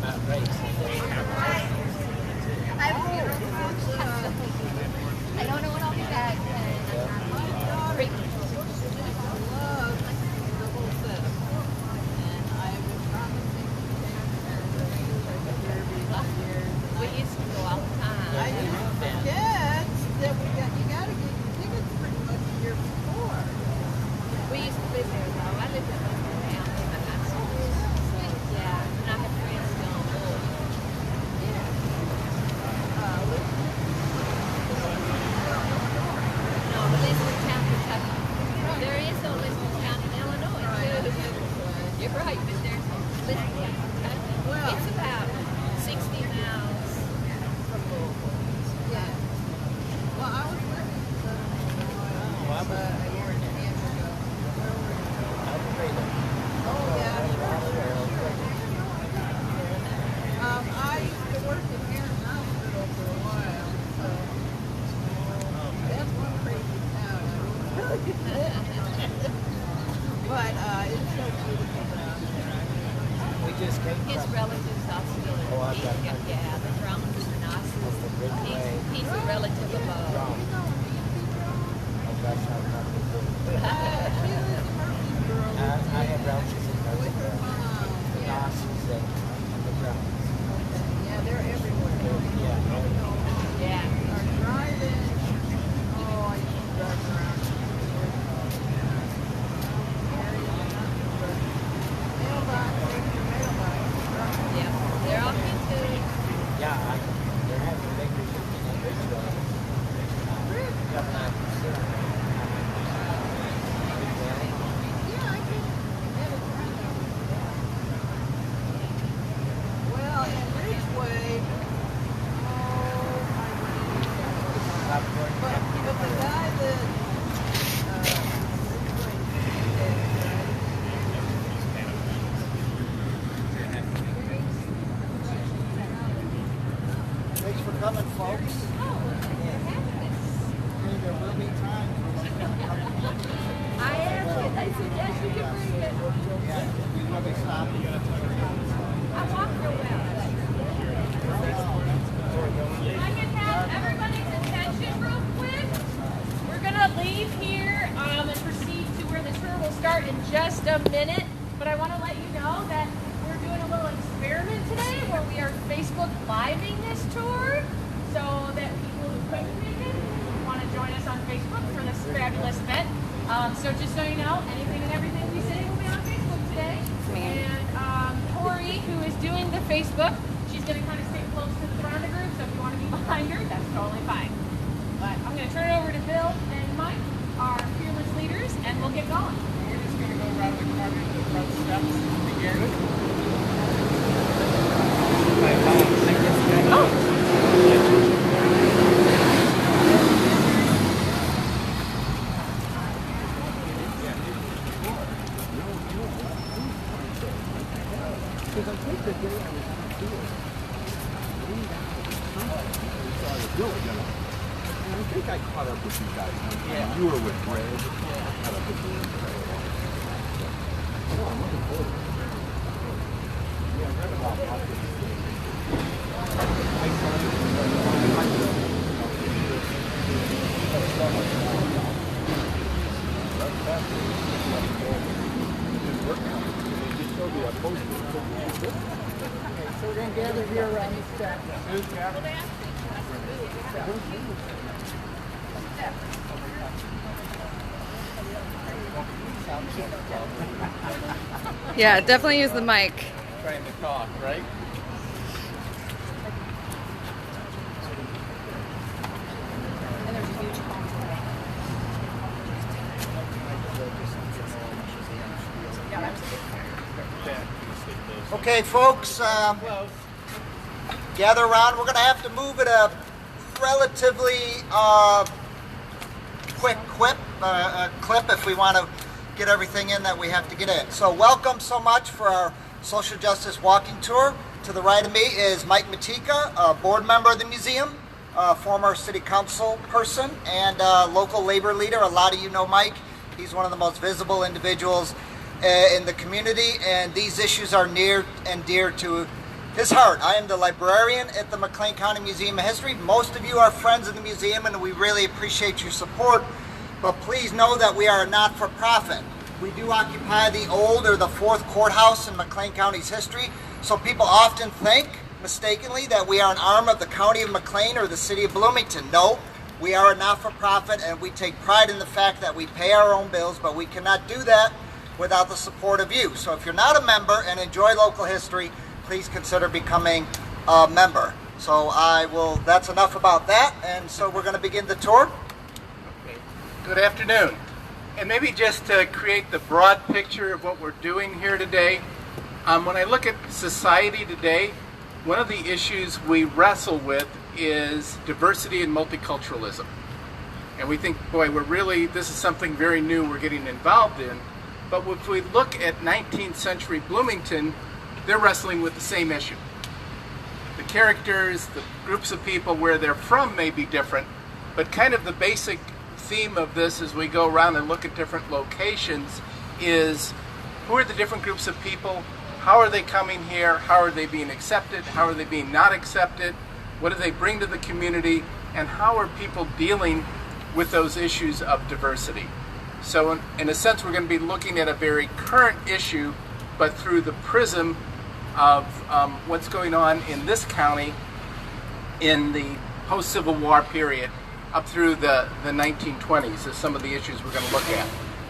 I don't know when I'll be back. Great. We used to go all the time. I used to forget that you got to get your tickets pretty much the year before. We used to live there though. I lived at my family in my high school. So yeah, and I have friends still on board. No, but Elizabethtown, Kentucky. There is no Elizabethtown in Illinois too. You're right, but there's Elizabethtown, Kentucky. Well, it's about 60 miles from Louisville. yeah. Well, I was living in Southern Illinois a year and a half ago. Oh, yeah, sure. I used to work in Aaron Hospital for a while, so that's one crazy town. But it's so beautiful down there. We just came His from relatives also live Oh, I've got in yeah, the Drums and the Nasses. He's a relative of Oh gosh, I'm not good. She was a Murphy girl. I have relatives in both With her of mom. the Yeah. Nazis and the Browns. Yeah, they're everywhere. Yeah. Yeah. Are driving. Oh, I used to drive around. Mailbox, extra mailbox. Yeah. They're all good too. Yeah, they're having a big reception in Richmond. Coming out from City. Yeah, I can have a friend over there. Well, in Ridgeway, but the guy that Thanks for coming, folks. There will be time for I asked it. They said, yes, you can bring it. Yeah, we will be stopping. I walked real well. I can have everybody's attention real quick. We're going to leave here and proceed to where the tour will start in just a minute. But I want to let you know that we're doing a little experiment today where we are Facebook Living this tour so that people who couldn't make it want to join us on Facebook for this fabulous event. So just so you know, anything and everything we say will be on Facebook today. And Tori, who is doing the Facebook, she's going to kind of stay close to the front of the group, so if you want to be behind her, that's totally fine. But I'm going to turn it over to Bill and Mike, our fearless leaders, and we'll get going. We're just going to go around the corner to the front steps to begin. Because I think the day I was doing it, and I think I caught up with you guys. You were with Greg. I caught up with you. Oh, I'm looking forward to it. Yeah, I read about so we're going to gather here around this track. Yeah, definitely use the mic. Trying to talk, right? And there's a huge Okay, folks, gather around. We're going to have to move at a relatively quick clip if we want to get everything in that we have to get in. So welcome so much for our social justice walking tour. To the right of me is Mike Matejka, a board member of the museum, former city council person, and local labor leader. A lot of you know Mike. He's one of the most visible individuals in the community, and these issues are near and dear to his heart. I am the librarian at the McLean County Museum of History. Most of you are friends of the museum, and we really appreciate your support. But please know that we are a not-for-profit. We do occupy the old or the fourth courthouse in McLean County's history. So people often think, mistakenly, that we are an arm of the County of McLean or the City of Bloomington. No, we are a not-for-profit, and we take pride in the fact that we pay our own bills, but we cannot do that without the support of you. So if you're not a member and enjoy local history, please consider becoming a member. So that's enough about that, and so we're going to begin the tour. Okay. Good afternoon. And maybe just to create the broad picture of what we're doing here today, when I look at society today, one of the issues we wrestle with is diversity and multiculturalism. And we think, boy, this is something very new we're getting involved in. But if we look at 19th century Bloomington, they're wrestling with the same issue. The characters, the groups of people, where they're from may be different, but kind of the basic theme of this as we go around and look at different locations is who are the different groups of people, how are they coming here, how are they being accepted, how are they being not accepted, what do they bring to the community, and how are people dealing with those issues of diversity. So in a sense, we're going to be looking at a very current issue, but through the prism of what's going on in this county in the post-Civil War period up through the 1920s is some of the issues we're going to look at.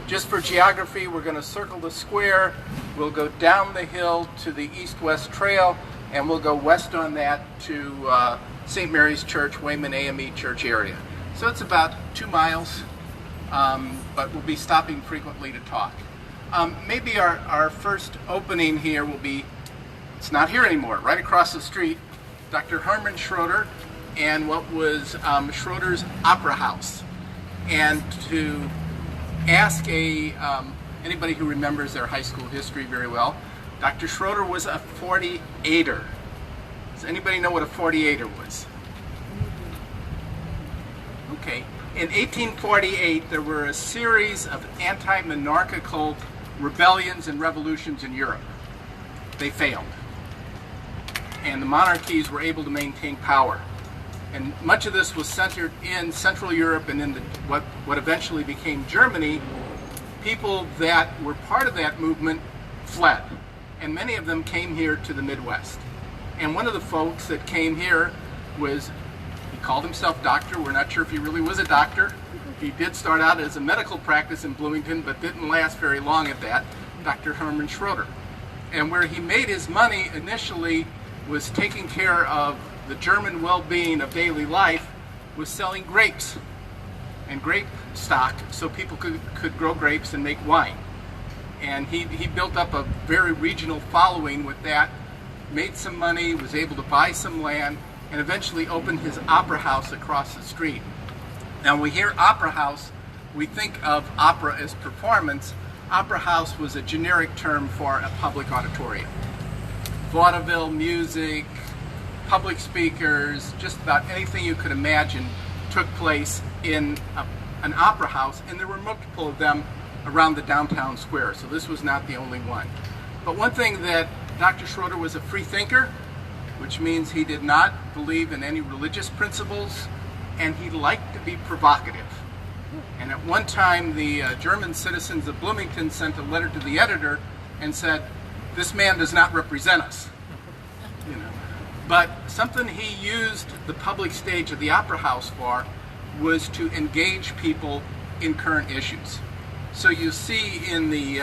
Just for geography, we're going to circle the square, we'll go down the hill to the east-west trail, and we'll go west on that to St. Mary's Church, Wayman AME Church area. So it's about 2 miles, but we'll be stopping frequently to talk. Maybe our first opening here will be, it's not here anymore, right across the street, Dr. Herman Schroeder and what was Schroeder's Opera House. And to ask anybody who remembers their high school history very well, Dr. Schroeder was a 48er. Does anybody know what a 48er was? Okay. In 1848, there were a series of anti-monarchical rebellions and revolutions in Europe. They failed. And the monarchies were able to maintain power. And much of this was centered in Central Europe and in what eventually became Germany. People that were part of that movement fled. And many of them came here to the Midwest. And one of the folks that came here was, he called himself doctor. We're not sure if he really was a doctor. He did start out as a medical practice in Bloomington, but didn't last very long at that, Dr. Herman Schroeder. And where he made his money initially was taking care of the German well-being of daily life, was selling grapes and grape stock so people could grow grapes and make wine. And he built up a very regional following with that, made some money, was able to buy some land, and eventually opened his opera house across the street. Now when we hear opera house, we think of opera as performance. Opera house was a generic term for a public auditorium. Vaudeville music, public speakers, just about anything you could imagine took place in an opera house, and there were multiple of them around the downtown square, so this was not the only one. But one thing that Dr. Schroeder was a free thinker, which means he did not believe in any religious principles, and he liked to be provocative. And at one time, the German citizens of Bloomington sent a letter to the editor and said, "This man does not represent us." But something he used the public stage of the Opera House for was to engage people in current issues. So you see in the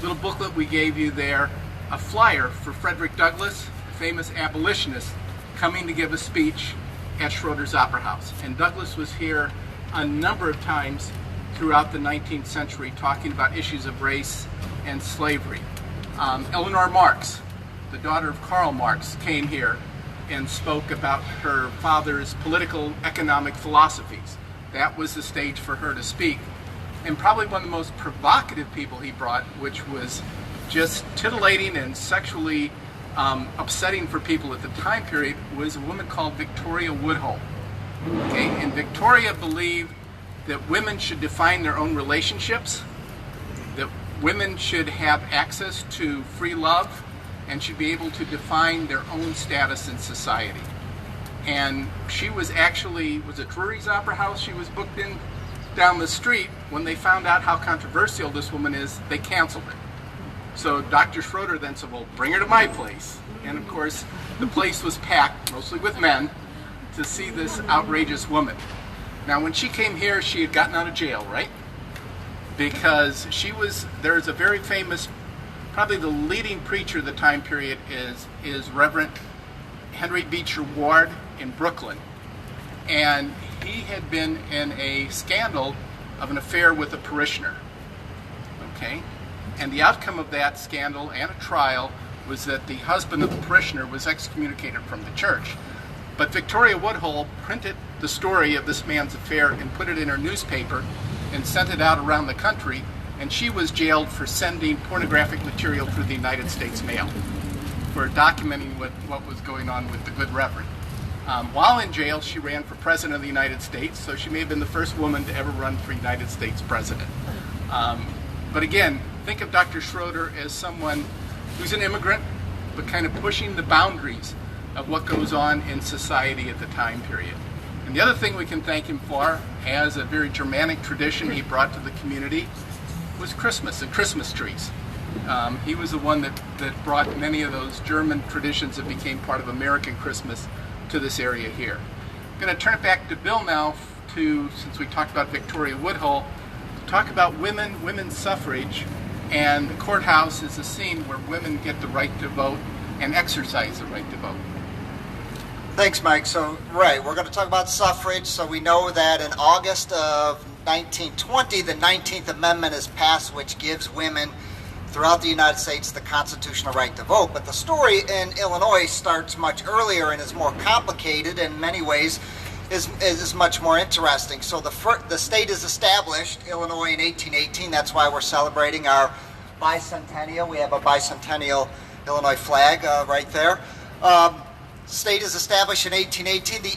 little booklet we gave you there a flyer for Frederick Douglass, a famous abolitionist, coming to give a speech at Schroeder's Opera House. And Douglass was here a number of times throughout the 19th century talking about issues of race and slavery. Eleanor Marx, the daughter of Karl Marx, came here and spoke about her father's political economic philosophies. That was the stage for her to speak. And probably one of the most provocative people he brought, which was just titillating and sexually upsetting for people at the time period, was a woman called Victoria Woodhull. Okay? And Victoria believed that women should define their own relationships, that women should have access to free love and should be able to define their own status in society. And she was at Drury's Opera House. She was booked in down the street. When they found out how controversial this woman is, they canceled it. So Dr. Schroeder then said, well, bring her to my place. And of course, the place was packed, mostly with men, to see this outrageous woman. Now, when she came here, she had gotten out of jail, right? Because there's a very famous, probably the leading preacher of the time period is Reverend Henry Beecher Ward in Brooklyn. And he had been in a scandal of an affair with a parishioner. Okay? And the outcome of that scandal and a trial was that the husband of the parishioner was excommunicated from the church. But Victoria Woodhull printed the story of this man's affair and put it in her newspaper and sent it out around the country, and she was jailed for sending pornographic material through the United States mail, for documenting what was going on with the good reverend. While in jail, she ran for president of the United States, so she may have been the first woman to ever run for United States president. But again, think of Dr. Schroeder as someone who's an immigrant, but kind of pushing the boundaries of what goes on in society at the time period. And the other thing we can thank him for, as a very Germanic tradition he brought to the community, was Christmas and Christmas trees. He was the one that brought many of those German traditions that became part of American Christmas to this area here. I'm going to turn it back to Bill now, since we talked about Victoria Woodhull, to talk about women's suffrage. And the courthouse is a scene where women get the right to vote and exercise the right to vote. Thanks, Mike. So, right, we're going to talk about suffrage. So we know that in August of 1920, the 19th Amendment is passed, which gives women throughout the United States the constitutional right to vote. But the story in Illinois starts much earlier and is more complicated, and in many ways is much more interesting. So the state is established, Illinois, in 1818. That's why we're celebrating our bicentennial. We have a bicentennial Illinois flag right there. State is established in 1818. The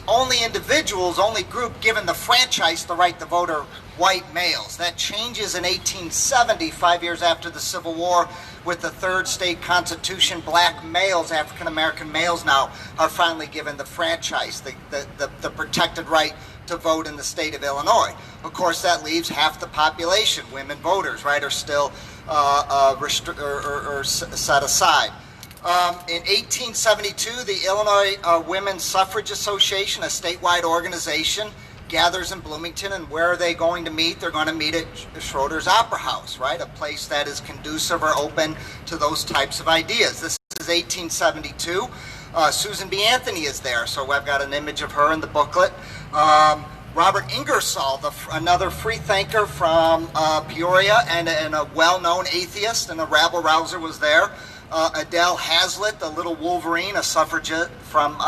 only group given the franchise, the right to vote, are white males. That changes in 1870, 5 years after the Civil War, with the third state constitution. Black males, African American males now, are finally given the franchise, the protected right to vote in the state of Illinois. Of course, that leaves half the population, women voters, right, are still set aside. In 1872, the Illinois Women's Suffrage Association, a statewide organization, gathers in Bloomington. And where are they going to meet? They're going to meet at Schroeder's Opera House, right? A place that is conducive or open to those types of ideas. This is 1872. Susan B. Anthony is there, so I've got an image of her in the booklet. Robert Ingersoll, another free thinker from Peoria and a well-known atheist and a rabble-rouser, was there. Adele Hazlitt, the little Wolverine, a suffragette from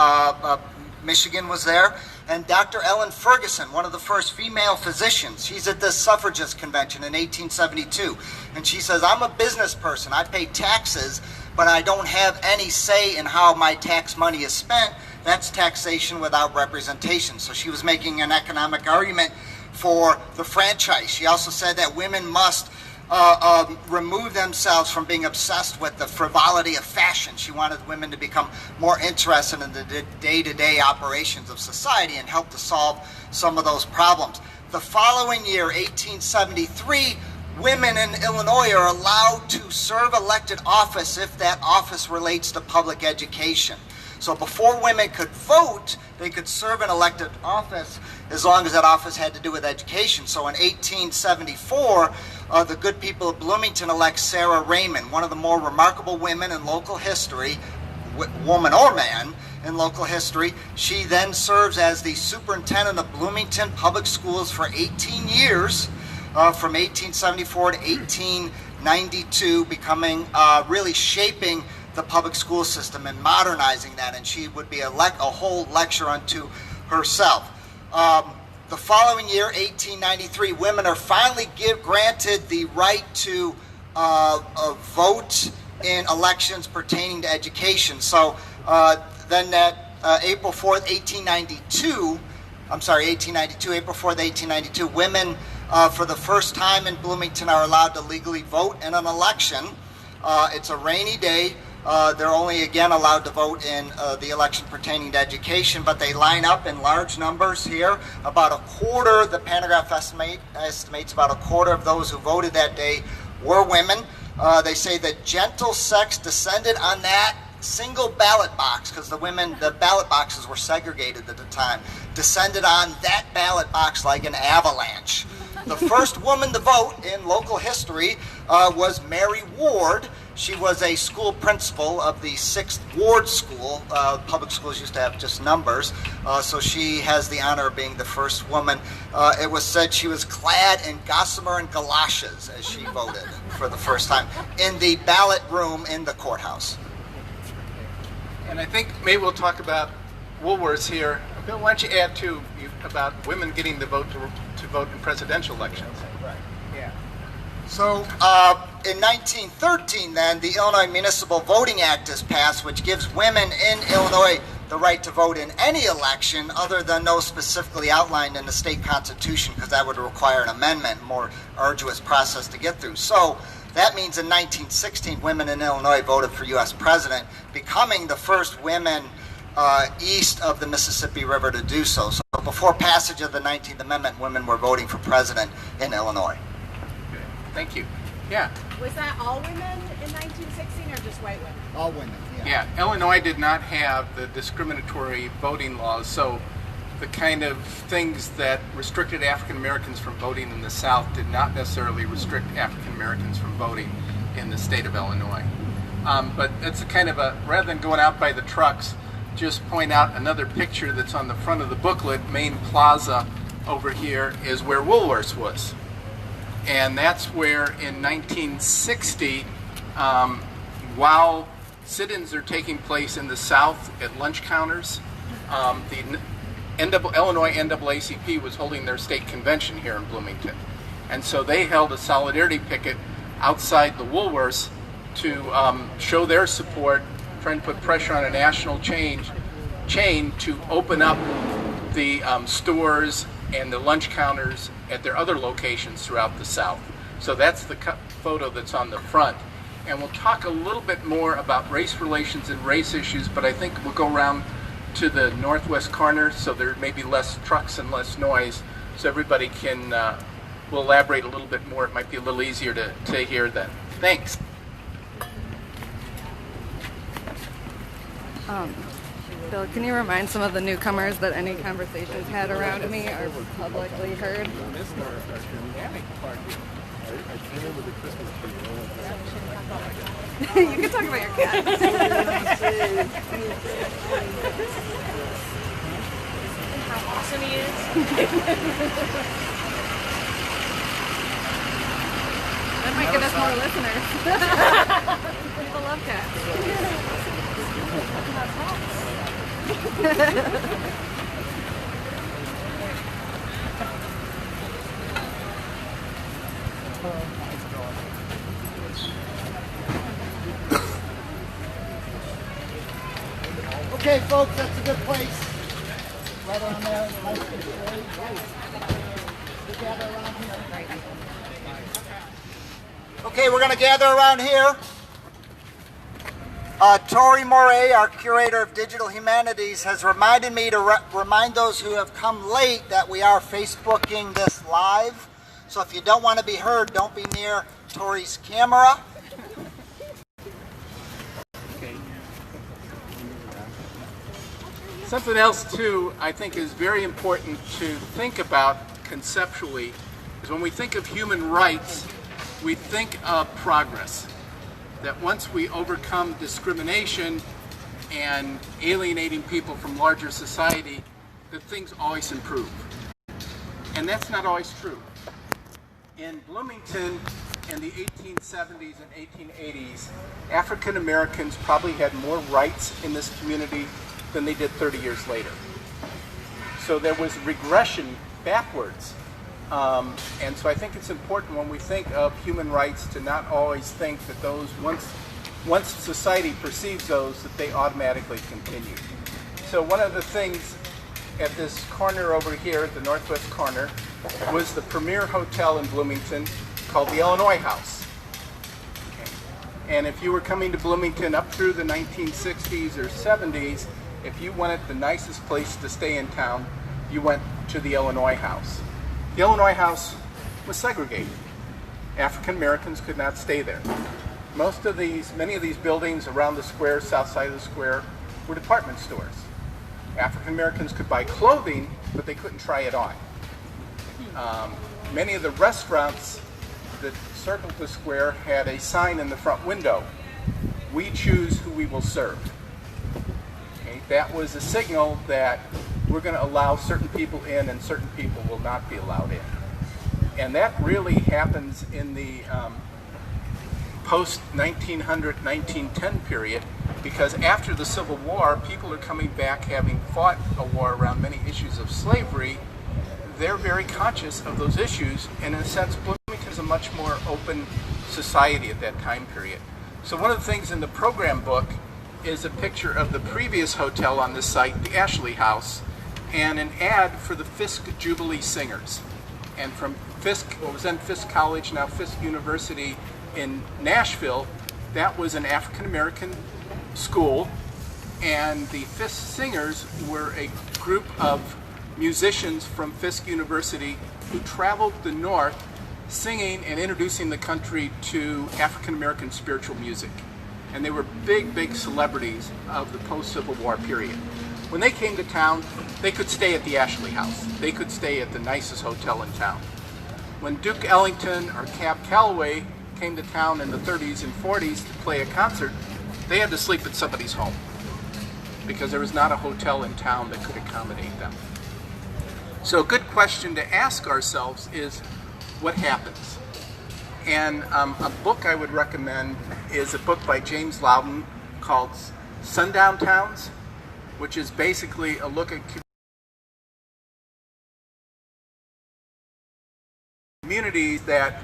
Michigan, was there. And Dr. Ellen Ferguson, one of the first female physicians, she's at this suffragist convention in 1872. And she says, I'm a business person. I pay taxes, but I don't have any say in how my tax money is spent. That's taxation without representation. So she was making an economic argument for the franchise. She also said that women must remove themselves from being obsessed with the frivolity of fashion. She wanted women to become more interested in the day-to-day operations of society and help to solve some of those problems. The following year, 1873, women in Illinois are allowed to serve elected office if that office relates to public education. So before women could vote, they could serve an elected office as long as that office had to do with education. So in 1874, the good people of Bloomington elect Sarah Raymond, one of the more remarkable women in local history, woman or man in local history. She then serves as the superintendent of Bloomington Public Schools for 18 years, from 1874 to 1892, really shaping the public school system and modernizing that, and she would be a whole lecture unto herself. The following year, 1893, women are finally granted the right to vote in elections pertaining to education. So then that April 4th, 1892, April 4th, 1892, women for the first time in Bloomington are allowed to legally vote in an election. It's a rainy day. They're only again allowed to vote in the election pertaining to education, but they line up in large numbers here. About a quarter, the Pantograph estimates about a quarter of those who voted that day were women. They say that gentle sex descended on that single ballot box, because the ballot boxes were segregated at the time, descended on that ballot box like an avalanche. The first woman to vote in local history was Mary Ward. She was a school principal of the 6th Ward School. Public schools used to have just numbers, so she has the honor of being the first woman. It was said she was clad in gossamer and galoshes as she voted for the first time in the ballot room in the courthouse. And I think maybe we'll talk about Woolworths here. Bill, why don't you add too about women getting the vote to vote in presidential elections? Right. Yeah. So in 1913, then, the Illinois Municipal Voting Act is passed, which gives women in Illinois the right to vote in any election other than those specifically outlined in the state constitution, because that would require an amendment, more arduous process to get through. So that means in 1916, women in Illinois voted for U.S. president, becoming the first women east of the Mississippi River to do so. So before passage of the 19th Amendment, women were voting for president in Illinois. Okay. Thank you. Yeah. Was that all women in 1916 or just white women? All women, Yeah, Illinois did not have the discriminatory voting laws, so the kind of things that restricted African Americans from voting in the South did not necessarily restrict African Americans from voting in the state of Illinois. But it's a kind of a, rather than going out by the trucks, just point out another picture that's on the front of the booklet. Main Plaza over here is where Woolworths was. And that's where in 1960, while sit-ins are taking place in the South at lunch counters, the Illinois NAACP was holding their state convention here in Bloomington. And so they held a solidarity picket outside the Woolworths to show their support, trying to put pressure on a national chain to open up the stores and the lunch counters at their other locations throughout the South. So that's the photo that's on the front. And we'll talk a little bit more about race relations and race issues, but I think we'll go around to the northwest corner so there may be less trucks and less noise, so everybody can, we'll elaborate a little bit more. It might be a little easier to hear then. Thanks. Bill, can you remind some of the newcomers that any conversations had around me are publicly heard? You can talk about your cat. How awesome he is. That might get us more listeners. People love cats. Okay, folks, that's a good place. Right around there. Gather around here. Okay, we're going to gather around here. Tori Moray, our curator of digital humanities, has reminded me to remind those who have come late that we are Facebooking this live. So if you don't want to be heard, don't be near Tori's camera. Something else, too, I think is very important to think about conceptually is when we think of human rights, we think of progress. That once we overcome discrimination and alienating people from larger society, that things always improve. And that's not always true. In Bloomington in the 1870s and 1880s, African Americans probably had more rights in this community than they did 30 years later. So there was regression backwards. And so I think it's important when we think of human rights to not always think that those, once society perceives those, that they automatically continue. So one of the things at this corner over here, at the northwest corner, was the premier hotel in Bloomington called the Illinois House. Okay. And if you were coming to Bloomington up through the 1960s or 70s, if you wanted the nicest place to stay in town, you went to the Illinois House. The Illinois House was segregated. African Americans could not stay there. Many of these buildings around the square, south side of the square, were department stores. African Americans could buy clothing, but they couldn't try it on. Many of the restaurants that circled the square had a sign in the front window, "We choose who we will serve." Okay? That was a signal that we're going to allow certain people in and certain people will not be allowed in. And that really happens in the post-1900, 1910 period, because after the Civil War, people are coming back having fought a war around many issues of slavery. They're very conscious of those issues, and in a sense, Bloomington is a much more open society at that time period. So one of the things in the program book is a picture of the previous hotel on this site, the Ashley House, and an ad for the Fisk Jubilee Singers. And from Fisk, what was then Fisk College, now Fisk University in Nashville, that was an African-American school, and the Fisk Singers were a group of musicians from Fisk University who traveled the North singing and introducing the country to African-American spiritual music. And they were big, big celebrities of the post-Civil War period. When they came to town, they could stay at the Ashley House. They could stay at the nicest hotel in town. When Duke Ellington or Cab Calloway came to town in the 30s and 40s to play a concert, they had to sleep at somebody's home because there was not a hotel in town that could accommodate them. So a good question to ask ourselves is, what happens? And a book I would recommend is a book by James Loudon called Sundown Towns, which is basically a look at communities that,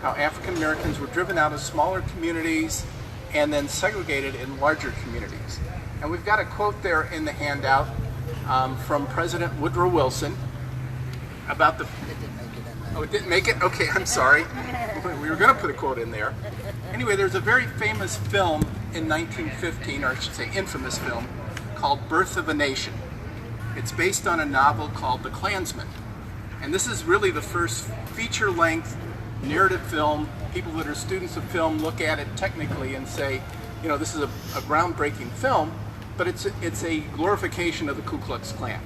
how African Americans were driven out of smaller communities and then segregated in larger communities. And we've got a quote there in the handout from President Woodrow Wilson about the... Oh, it didn't make it? Okay, I'm sorry. We were going to put a quote in there. Anyway, there's a very famous film in 1915, or I should say infamous film, called Birth of a Nation. It's based on a novel called The Klansman. And this is really the first feature-length narrative film. People that are students of film look at it technically and say, you know, this is a groundbreaking film, but it's a glorification of the Ku Klux Klan.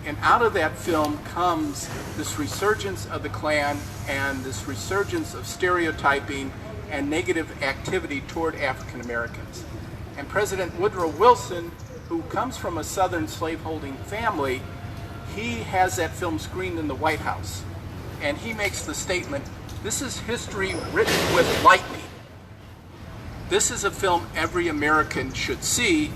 And out of that film comes this resurgence of the Klan and this resurgence of stereotyping and negative activity toward African Americans. And President Woodrow Wilson, who comes from a Southern slaveholding family, he has that film screened in the White House. And he makes the statement, this is history written with lightning. This is a film every American should see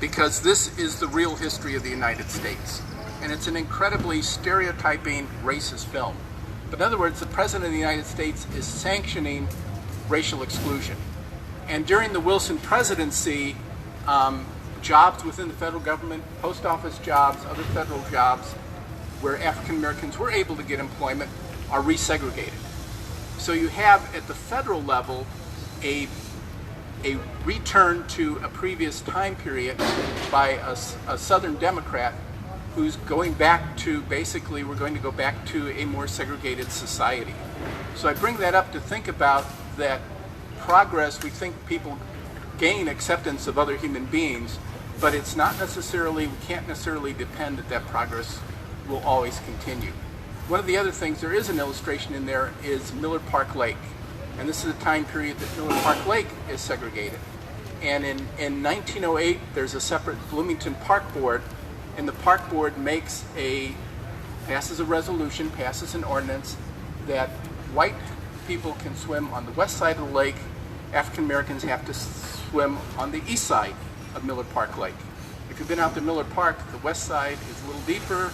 because this is the real history of the United States. And it's an incredibly stereotyping racist film. But in other words, the President of the United States is sanctioning racial exclusion. And during the Wilson presidency, jobs within the federal government, post office jobs, other federal jobs, where African Americans were able to get employment, are resegregated. So you have at the federal level a return to a previous time period by a Southern Democrat who's going back to, basically, we're going to go back to a more segregated society. So I bring that up to think about that progress. We think people gain acceptance of other human beings, but it's not necessarily, we can't necessarily depend that progress will always continue. One of the other things, there is an illustration in there, is Miller Park Lake. And this is a time period that Miller Park Lake is segregated. And in 1908, there's a separate Bloomington Park Board, and the Park Board passes a resolution, passes an ordinance that white people can swim on the west side of the lake. African Americans have to swim on the east side of Miller Park Lake. If you've been out to Miller Park, the west side is a little deeper,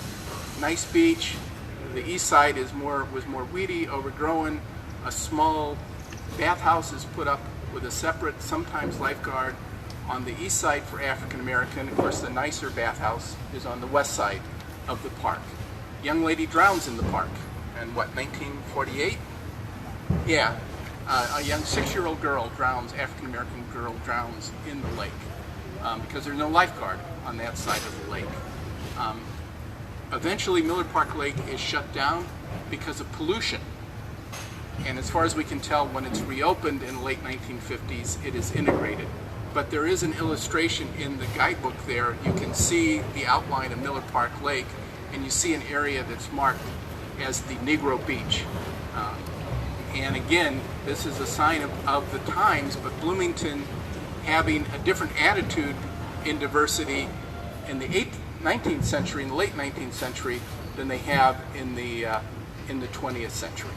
nice beach. The east side was more weedy, overgrown. A small bathhouse is put up with a separate, sometimes lifeguard, on the east side for African American. Of course, the nicer bathhouse is on the west side of the park. Young lady drowns in the park. And what, 1948? Yeah. a young 6-year-old girl drowns, African-American girl drowns in the lake because there's no lifeguard on that side of the lake. Eventually, Miller Park Lake is shut down because of pollution. And as far as we can tell, when it's reopened in the late 1950s, it is integrated. But there is an illustration in the guidebook there. You can see the outline of Miller Park Lake, and you see an area that's marked as the Negro Beach. And again, this is a sign of the times, but Bloomington having a different attitude in diversity in the 19th century, in the late 19th century, than they have in the 20th century.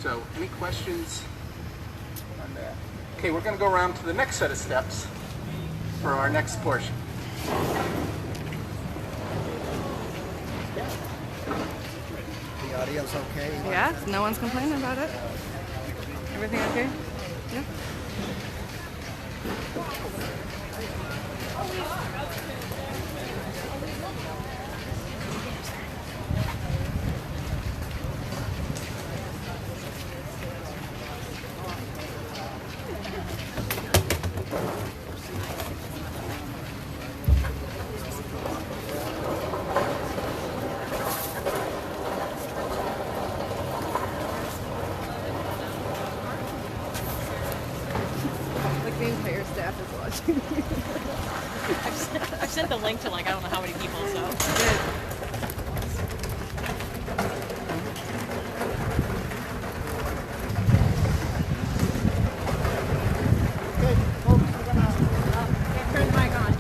So, any questions on that? Okay, we're going to go around to the next set of steps for our next portion. The audio's okay? Yeah, no one's complaining about it. Everything okay? Yeah. Like the entire staff is watching. I've sent the link to like I don't know how many people, so. Okay, folks, we're gonna Turn the mic on.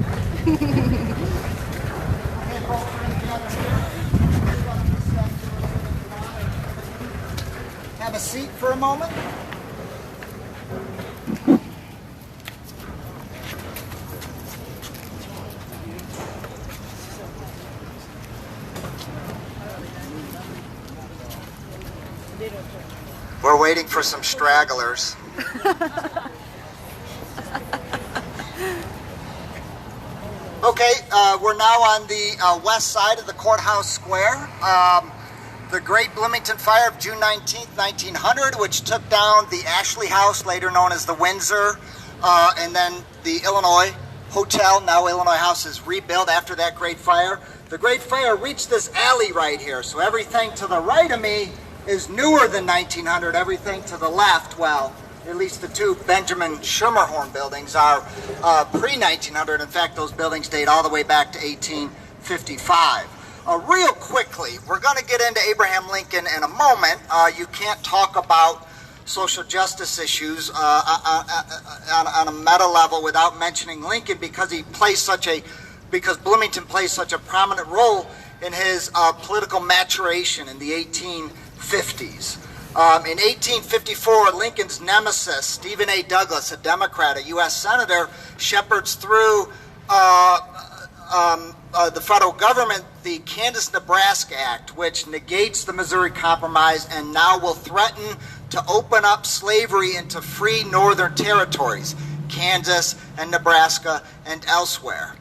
have a seat for a moment. We're waiting for some stragglers. Okay, we're now on the west side of the courthouse square. The Great Bloomington Fire of June 19th, 1900, which took down the Ashley House, later known as the Windsor, and then the Illinois Hotel, now Illinois House, is rebuilt after that Great Fire. The Great Fire reached this alley right here, so everything to the right of me is newer than 1900. Everything to the left, well, at least the two Benjamin Schermerhorn buildings are pre-1900. In fact, those buildings date all the way back to 1855. Real quickly, we're going to get into Abraham Lincoln in a moment. You can't talk about social justice issues on a meta level without mentioning Lincoln because because Bloomington plays such a prominent role in his political maturation in the 1850s. In 1854, Lincoln's nemesis, Stephen A. Douglas, a Democrat, a U.S. Senator, shepherds through the federal government the Kansas-Nebraska Act, which negates the Missouri Compromise and now will threaten to open up slavery into free northern territories, Kansas and Nebraska and elsewhere.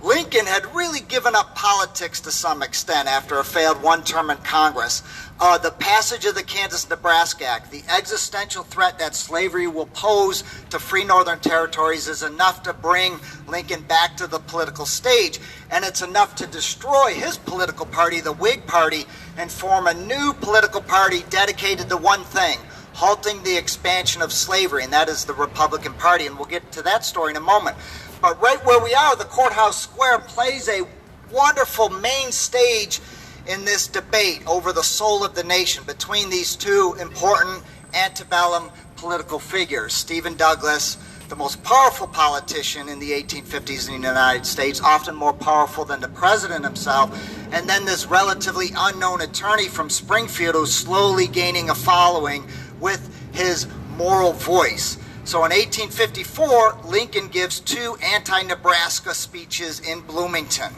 Lincoln had really given up politics to some extent after a failed one term in Congress. The passage of the Kansas-Nebraska Act, the existential threat that slavery will pose to free northern territories, is enough to bring Lincoln back to the political stage. And it's enough to destroy his political party, the Whig Party, and form a new political party dedicated to one thing: halting the expansion of slavery, and that is the Republican Party. And we'll get to that story in a moment. But right where we are, the courthouse square plays a wonderful main stage in this debate over the soul of the nation between these two important antebellum political figures. Stephen Douglas, the most powerful politician in the 1850s in the United States, often more powerful than the president himself, and then this relatively unknown attorney from Springfield who's slowly gaining a following with his moral voice. So in 1854, Lincoln gives two anti-Nebraska speeches in Bloomington,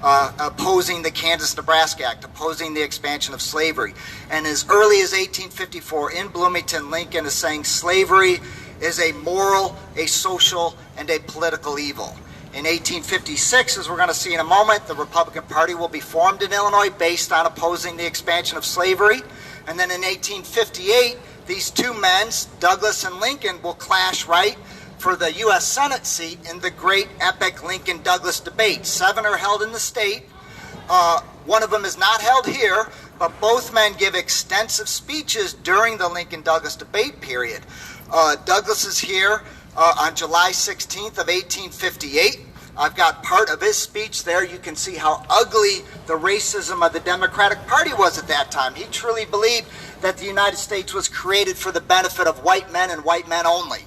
opposing the Kansas-Nebraska Act, opposing the expansion of slavery. And as early as 1854, in Bloomington, Lincoln is saying slavery is a moral, a social, and a political evil. In 1856, as we're going to see in a moment, the Republican Party will be formed in Illinois based on opposing the expansion of slavery. And then in 1858, these two men, Douglas and Lincoln, will clash right for the U.S. Senate seat in the great epic Lincoln-Douglas debate. 7 are held in the state. One of them is not held here, but both men give extensive speeches during the Lincoln-Douglas debate period. Douglas is here on July 16th of 1858. I've got part of his speech there. You can see how ugly the racism of the Democratic Party was at that time. He truly believed that the United States was created for the benefit of white men and white men only.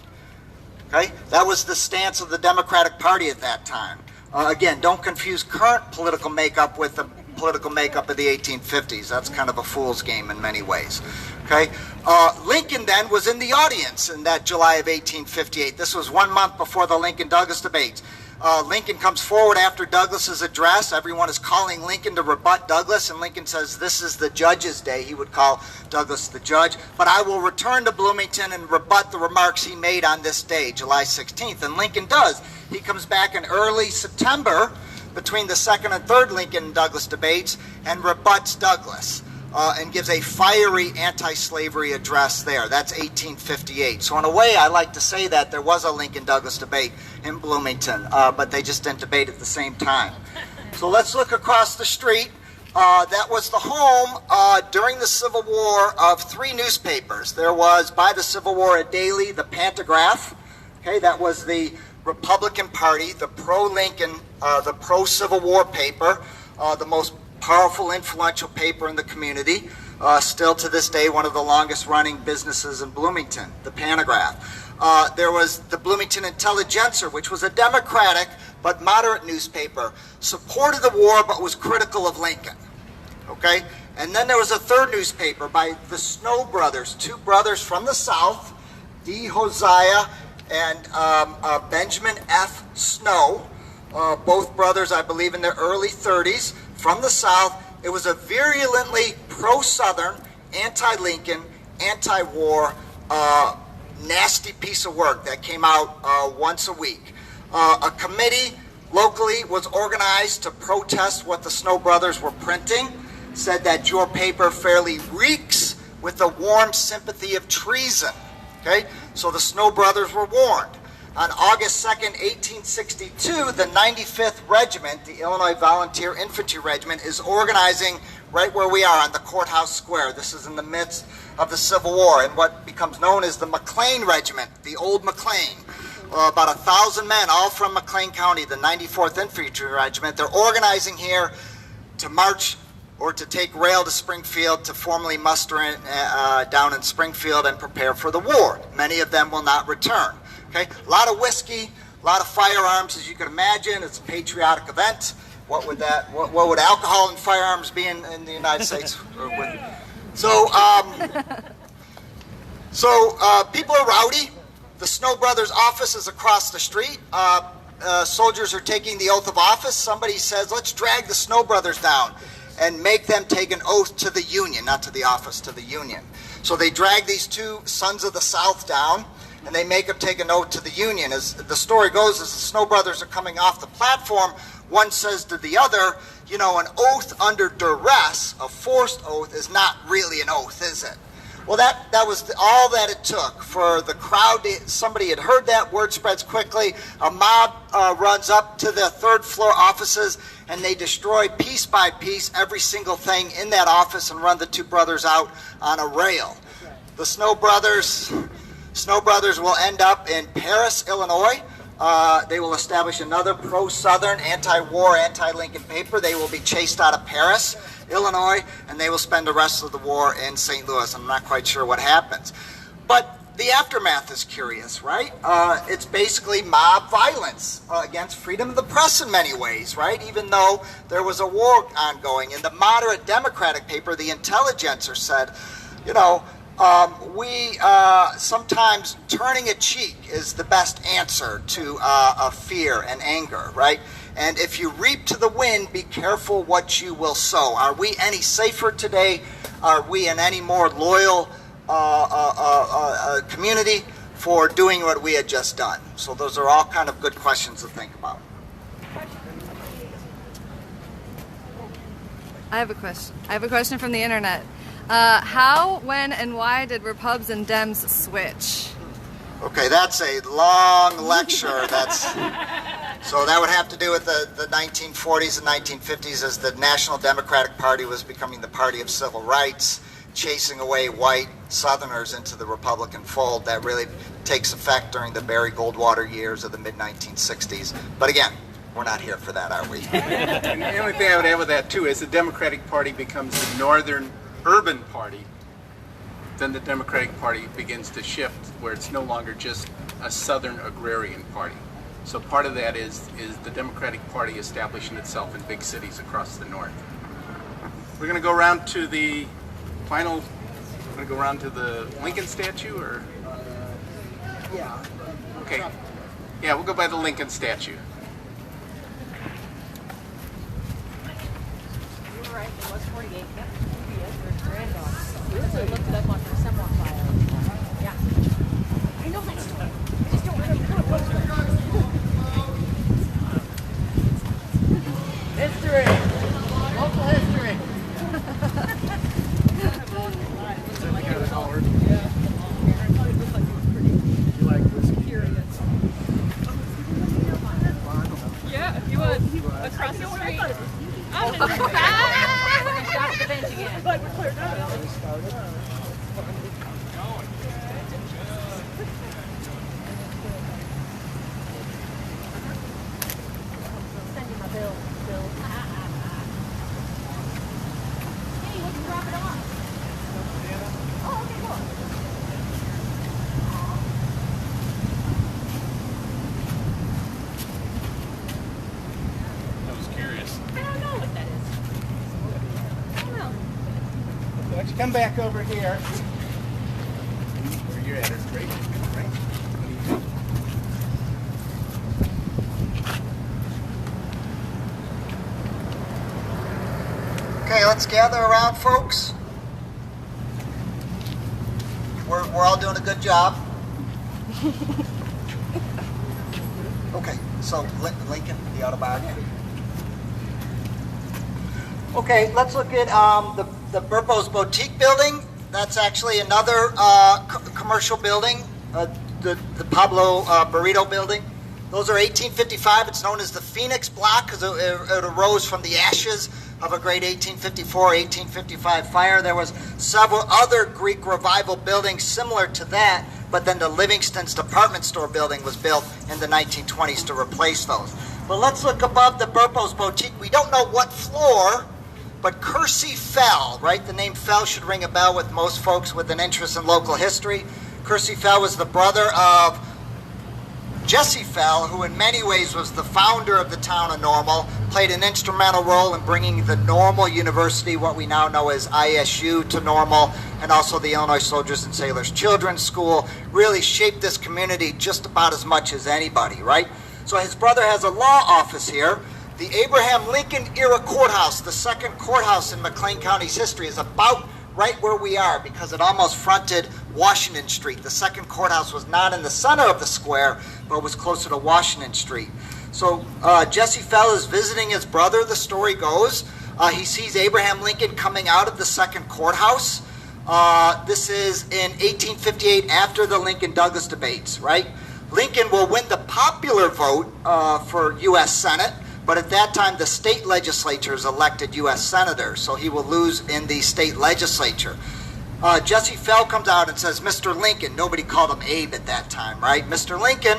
Okay? That was the stance of the Democratic Party at that time. Again, don't confuse current political makeup with the political makeup of the 1850s. That's kind of a fool's game in many ways. Okay? Lincoln then was in the audience in that July of 1858. This was 1 month before the Lincoln-Douglas debates. Lincoln comes forward after Douglas's address. Everyone is calling Lincoln to rebut Douglas, and Lincoln says, this is the judge's day. He would call Douglas the judge. But I will return to Bloomington and rebut the remarks he made on this day, July 16th. And Lincoln does. He comes back in early September between the second and third Lincoln-Douglas debates and rebuts Douglas. And gives a fiery anti-slavery address there. That's 1858. So in a way, I like to say that there was a Lincoln-Douglas debate in Bloomington, but they just didn't debate at the same time. So let's look across the street. That was the home during the Civil War of 3 newspapers. There was, by the Civil War, a daily, the Pantagraph. Okay, that was the Republican Party, the pro-Lincoln, the pro-Civil War paper, the most powerful, influential paper in the community. Still to this day, one of the longest running businesses in Bloomington, the Pantagraph. There was the Bloomington Intelligencer, which was a Democratic but moderate newspaper, supported the war but was critical of Lincoln. Okay? And then there was a third newspaper by the Snow brothers, 2 brothers from the South, D. Hosea and Benjamin F. Snow. Both brothers, I believe, in their early 30s, from the South. It was a virulently pro-Southern, anti-Lincoln, anti-war, nasty piece of work that came out once a week. A committee locally was organized to protest what the Snow brothers were printing, said that your paper fairly reeks with the warm sympathy of treason. Okay? So the Snow brothers were warned. On August 2nd, 1862, the 95th Regiment, the Illinois Volunteer Infantry Regiment, is organizing right where we are on the Courthouse Square. This is in the midst of the Civil War and what becomes known as the McLean Regiment, the old McLean. About 1,000 men, all from McLean County, the 94th Infantry Regiment. They're organizing here to march or to take rail to Springfield to formally muster in, down in Springfield and prepare for the war. Many of them will not return. Okay, a lot of whiskey, a lot of firearms, as you can imagine. It's a patriotic event. What would alcohol and firearms be in the United States? So people are rowdy. The Snow Brothers' office is across the street. Soldiers are taking the oath of office. Somebody says, let's drag the Snow Brothers down and make them take an oath to the Union, not to the office, to the Union. So they drag these 2 sons of the South down, and they make them take an oath to the Union. As the story goes, as the Snow Brothers are coming off the platform, one says to the other, you know, an oath under duress, a forced oath, is not really an oath, is it? Well, that was all that it took for the crowd. Somebody had heard that, word spreads quickly. A mob runs up to the 3rd floor offices, and they destroy piece by piece every single thing in that office and run the 2 brothers out on a rail. The Snow Brothers will end up in Paris, Illinois. They will establish another pro-Southern, anti-war, anti-Lincoln paper. They will be chased out of Paris, Illinois, and they will spend the rest of the war in St. Louis. I'm not quite sure what happens. But the aftermath is curious, right? It's basically mob violence against freedom of the press in many ways, right? Even though there was a war ongoing. In the moderate Democratic paper, the Intelligencer said, you know, sometimes turning a cheek is the best answer to a fear and anger, right? And if you reap to the wind, be careful what you will sow. Are we any safer today? Are we an any more loyal community for doing what we had just done? So those are all kind of good questions to think about. I have a question. I have a question from the internet. How, when, and why did Repubs and Dems switch? Okay, that's a long lecture. So that would have to do with the 1940s and 1950s as the National Democratic Party was becoming the party of civil rights, chasing away white Southerners into the Republican fold. That really takes effect during the Barry Goldwater years of the mid-1960s. But again, we're not here for that, are we? And the only thing I would add with that, too, is the Democratic Party becomes the northern urban party, then the Democratic Party begins to shift where it's no longer just a southern agrarian party. So part of that is the Democratic Party establishing itself in big cities across the north. We're going to go around to the final, we're going to go around to the Lincoln statue, or? Yeah. Okay. Yeah, we'll go by the Lincoln statue. You were right, it was 48. Yep. Yes, your granddaughter. So I looked it up on her seminar file. Yeah. I know that story. I just don't know. History. Local history. Yeah, if you would. Across the street. I'm going to stop the bench again. Send you my bill, Bill. Hey, we can drop it off. Oh, okay, cool. I was curious. I don't know what that is. I don't know. Why don't you come back over here? Where you're at is great. Right? What do you think? Okay, let's gather around, folks. We're all doing a good job. Okay, so Lincoln, the autobiography. Okay, let's look at the Burpo's Boutique building. That's actually another commercial building, the Pablo Burrito building. Those are 1855. It's known as the Phoenix Block because it arose from the ashes of a great 1854-1855 fire. There was several other Greek Revival buildings similar to that, but then the Livingston's department store building was built in the 1920s to replace those. But let's look above the Burpo's Boutique. We don't know what floor, but Kersey Fell, right? The name Fell should ring a bell with most folks with an interest in local history. Kersey Fell was the brother of Jesse Fell, who in many ways was the founder of the town of Normal, played an instrumental role in bringing the Normal University, what we now know as ISU, to Normal, and also the Illinois Soldiers and Sailors Children's School, really shaped this community just about as much as anybody, right? So his brother has a law office here. The Abraham Lincoln era courthouse, the second courthouse in McLean County's history, is about right where we are because it almost fronted Washington Street. The second courthouse was not in the center of the square, but was closer to Washington Street. So Jesse Fell is visiting his brother, the story goes. He sees Abraham Lincoln coming out of the second courthouse. This is in 1858 after the Lincoln-Douglas debates, right? Lincoln will win the popular vote for U.S. Senate, but at that time the state legislatures elected U.S. senators, so he will lose in the state legislature. Jesse Fell comes out and says, Mr. Lincoln, nobody called him Abe at that time, right? Mr. Lincoln,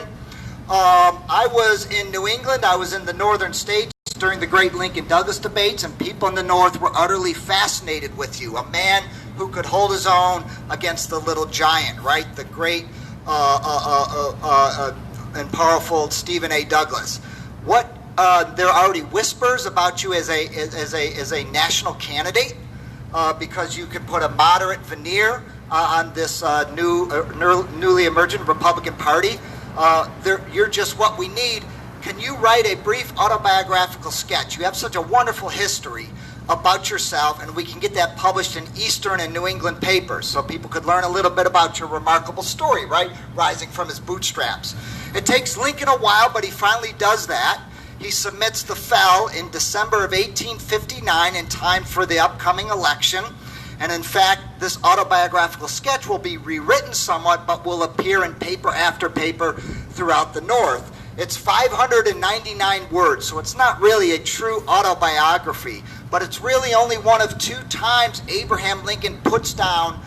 I was in New England, I was in the northern states during the great Lincoln-Douglas debates, and people in the North were utterly fascinated with you, a man who could hold his own against the little giant, right? The great and powerful Stephen A. Douglas. What there are already whispers about you as a national candidate because you could put a moderate veneer on this newly emergent Republican Party. You're just what we need. Can you write a brief autobiographical sketch? You have such a wonderful history about yourself, and we can get that published in Eastern and New England papers so people could learn a little bit about your remarkable story, right? Rising from his bootstraps. It takes Lincoln a while, but he finally does that. He submits the Fell in December of 1859 in time for the upcoming election. And in fact, this autobiographical sketch will be rewritten somewhat, but will appear in paper after paper throughout the North. It's 599 words, so it's not really a true autobiography, but it's really only one of 2 times Abraham Lincoln puts down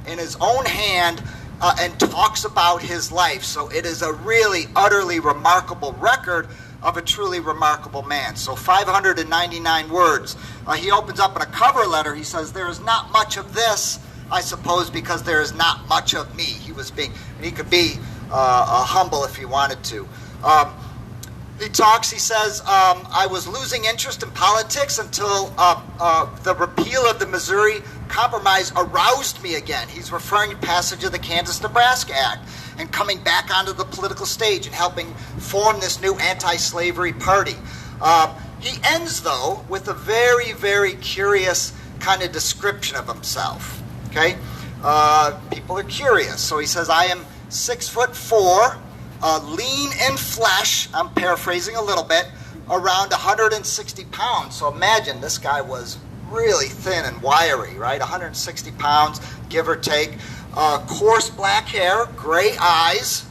in his own hand and talks about his life. So it is a really, utterly remarkable record of a truly remarkable man. So 599 words. He opens up in a cover letter. He says, "There is not much of this, I suppose, because there is not much of me." He could be humble if he wanted to. He talks, he says, "I was losing interest in politics until the repeal of the Missouri Compromise aroused me again." He's referring to passage of the Kansas-Nebraska Act and coming back onto the political stage and helping form this new anti-slavery party. He ends, though, with a very, very curious kind of description of himself. Okay? People are curious. So he says, "I am 6'4", lean in flesh," I'm paraphrasing a little bit, "around 160 pounds. So imagine, this guy was really thin and wiry, right? 160 pounds, give or take. Coarse black hair, gray eyes,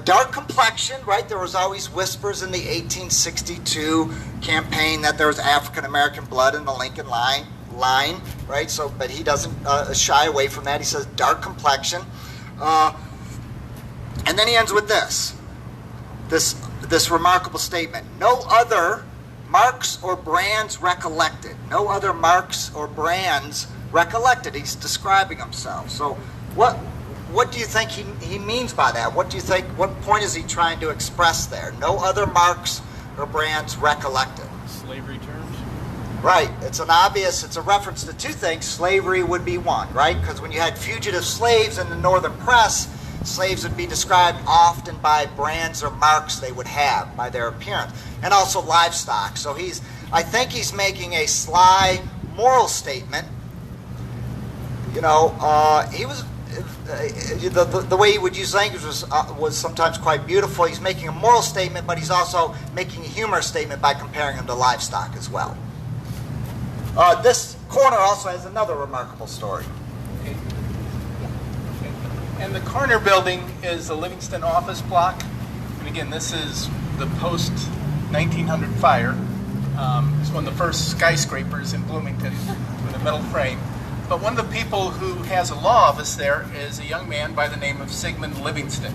dark complexion, right? There was always whispers in the 1862 campaign that there was African-American blood in the Lincoln line, right? So, but he doesn't shy away from that. He says dark complexion. And then he ends with this remarkable statement: "No other marks or brands recollected." No other marks or brands recollected. He's describing himself. So what do you think he means by that? What point is he trying to express there? No other marks or brands recollected. Slavery terms? Right. It's a reference to 2 things. Slavery would be one, right? Because when you had fugitive slaves in the northern press, slaves would be described often by brands or marks they would have by their appearance, and also livestock. So I think he's making a sly moral statement. You know, he was the way he would use language was sometimes quite beautiful. He's making a moral statement, but he's also making a humorous statement by comparing him to livestock as well. This corner also has another remarkable story. And the corner building is the Livingston office block. And again, this is the post-1900 fire. It's one of the first skyscrapers in Bloomington with a metal frame. But one of the people who has a law office there is a young man by the name of Sigmund Livingston.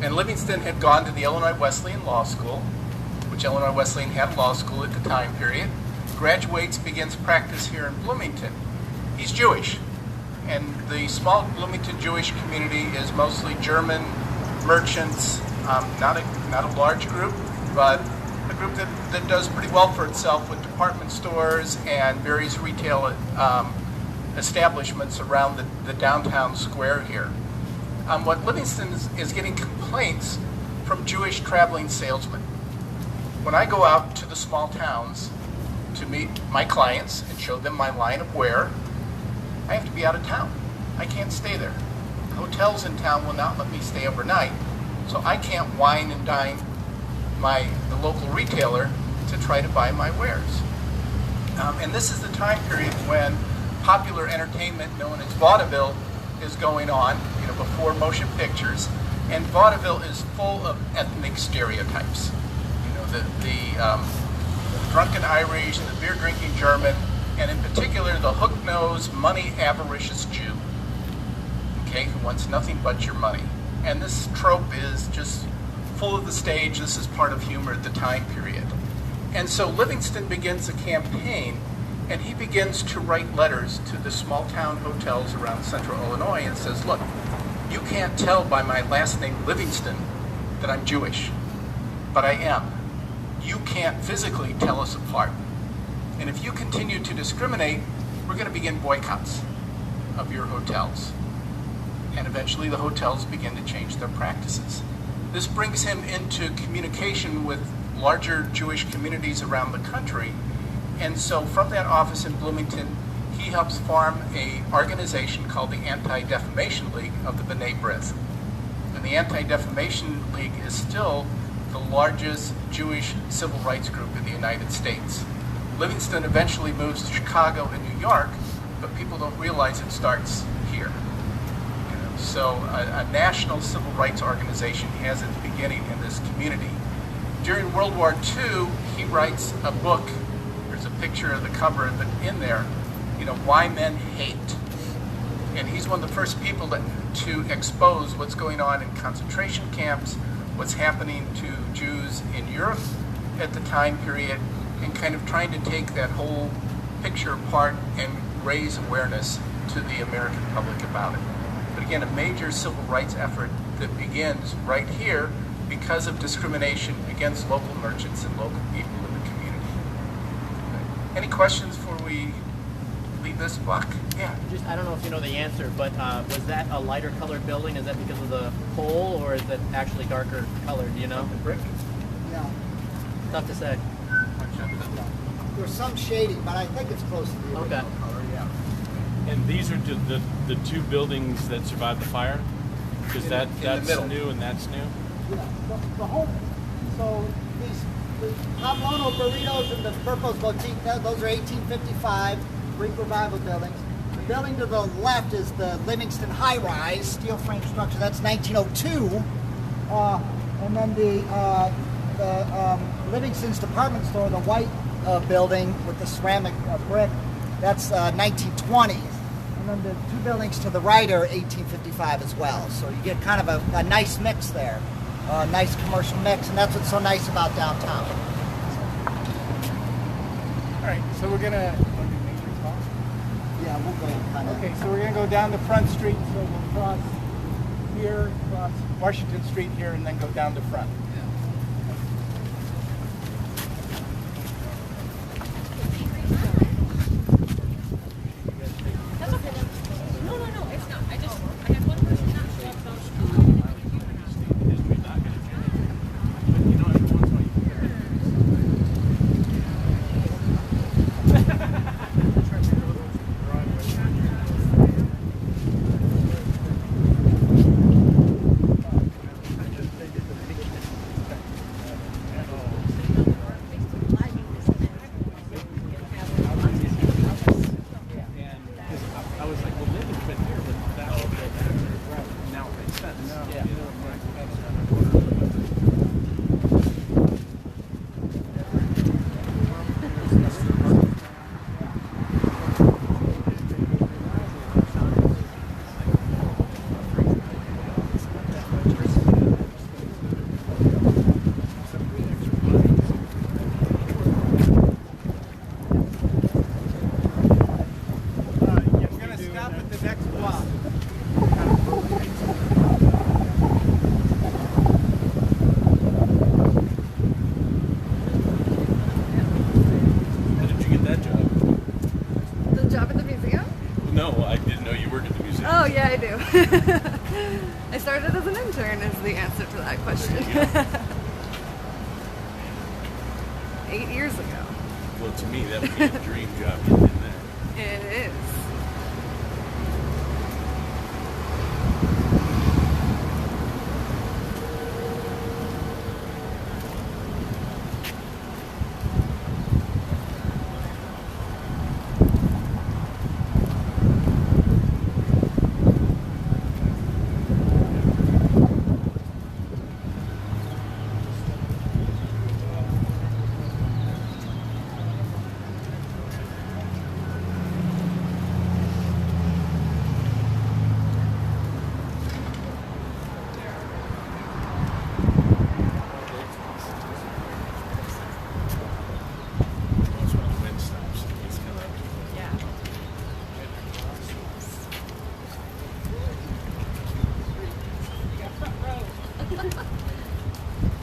And Livingston had gone to the Illinois Wesleyan Law School, which Illinois Wesleyan had law school at the time period. Graduates, begins practice here in Bloomington. He's Jewish. And the small Bloomington Jewish community is mostly German merchants, not a large group, but a group that does pretty well for itself with department stores and various retail establishments around the downtown square here. What Livingston is getting complaints from Jewish traveling salesmen. When I go out to the small towns to meet my clients and show them my line of wear, I have to be out of town. I can't stay there. Hotels in town will not let me stay overnight, so I can't wine and dine the local retailer to try to buy my wares. And this is the time period when popular entertainment known as vaudeville is going on, before motion pictures, and vaudeville is full of ethnic stereotypes. The drunken Irish, the beer-drinking German, and in particular the hook-nosed, money-avaricious Jew, who wants nothing but your money. And this trope is just full of the stage. This is part of humor at the time period. And so Livingston begins a campaign, and he begins to write letters to the small-town hotels around central Illinois and says, look, you can't tell by my last name Livingston that I'm Jewish, but I am. You can't physically tell us apart. And if you continue to discriminate, we're going to begin boycotts of your hotels. And eventually the hotels begin to change their practices. This brings him into communication with larger Jewish communities around the country. And so from that office in Bloomington, he helps form an organization called the Anti-Defamation League of the B'nai B'rith. And the Anti-Defamation League is still the largest Jewish civil rights group in the United States. Livingston eventually moves to Chicago and New York, but people don't realize it starts here. So a national civil rights organization has its beginning in this community. During World War II, he writes a book. There's a picture of the cover of it in there, Why Men Hate. And he's one of the first people to expose what's going on in concentration camps, what's happening to Jews in Europe at the time period, and kind of trying to take that whole picture apart and raise awareness to the American public about it. But again, a major civil rights effort that begins right here because of discrimination against local merchants and local people in the community. Any questions before we leave this block? Yeah. I don't know if you know the answer, but was that a lighter colored building? Is that because of the pole, or is it actually darker colored? Do you know? The brick? Yeah. Tough to say. There's some shading, but I think it's close to the original color, yeah. And these are the two buildings that survived the fire? Because that's new and that's new? Yeah, the whole, so the Pablono burritos and the Burpo's Boutique, those are 1855 Greek Revival buildings. The building to the left is the Livingston High Rise steel frame structure. That's 1902. And then the Livingston's department store, the white building with the ceramic brick, that's 1920s. And then the two buildings to the right are 1855 as well. So you get kind of a nice mix there. Nice commercial mix, and that's what's so nice about downtown. All right, so we're gonna. Yeah, we'll go kind of. Okay, so we're gonna go down the front street. So we'll cross here, cross Washington Street here, and then go down the front. That's okay. No, it's not. I have one person not show up. Oh, yeah, I do. I started as an intern is the answer to that question. 8 years ago. Well, to me, that would be a dream job getting in there. It is.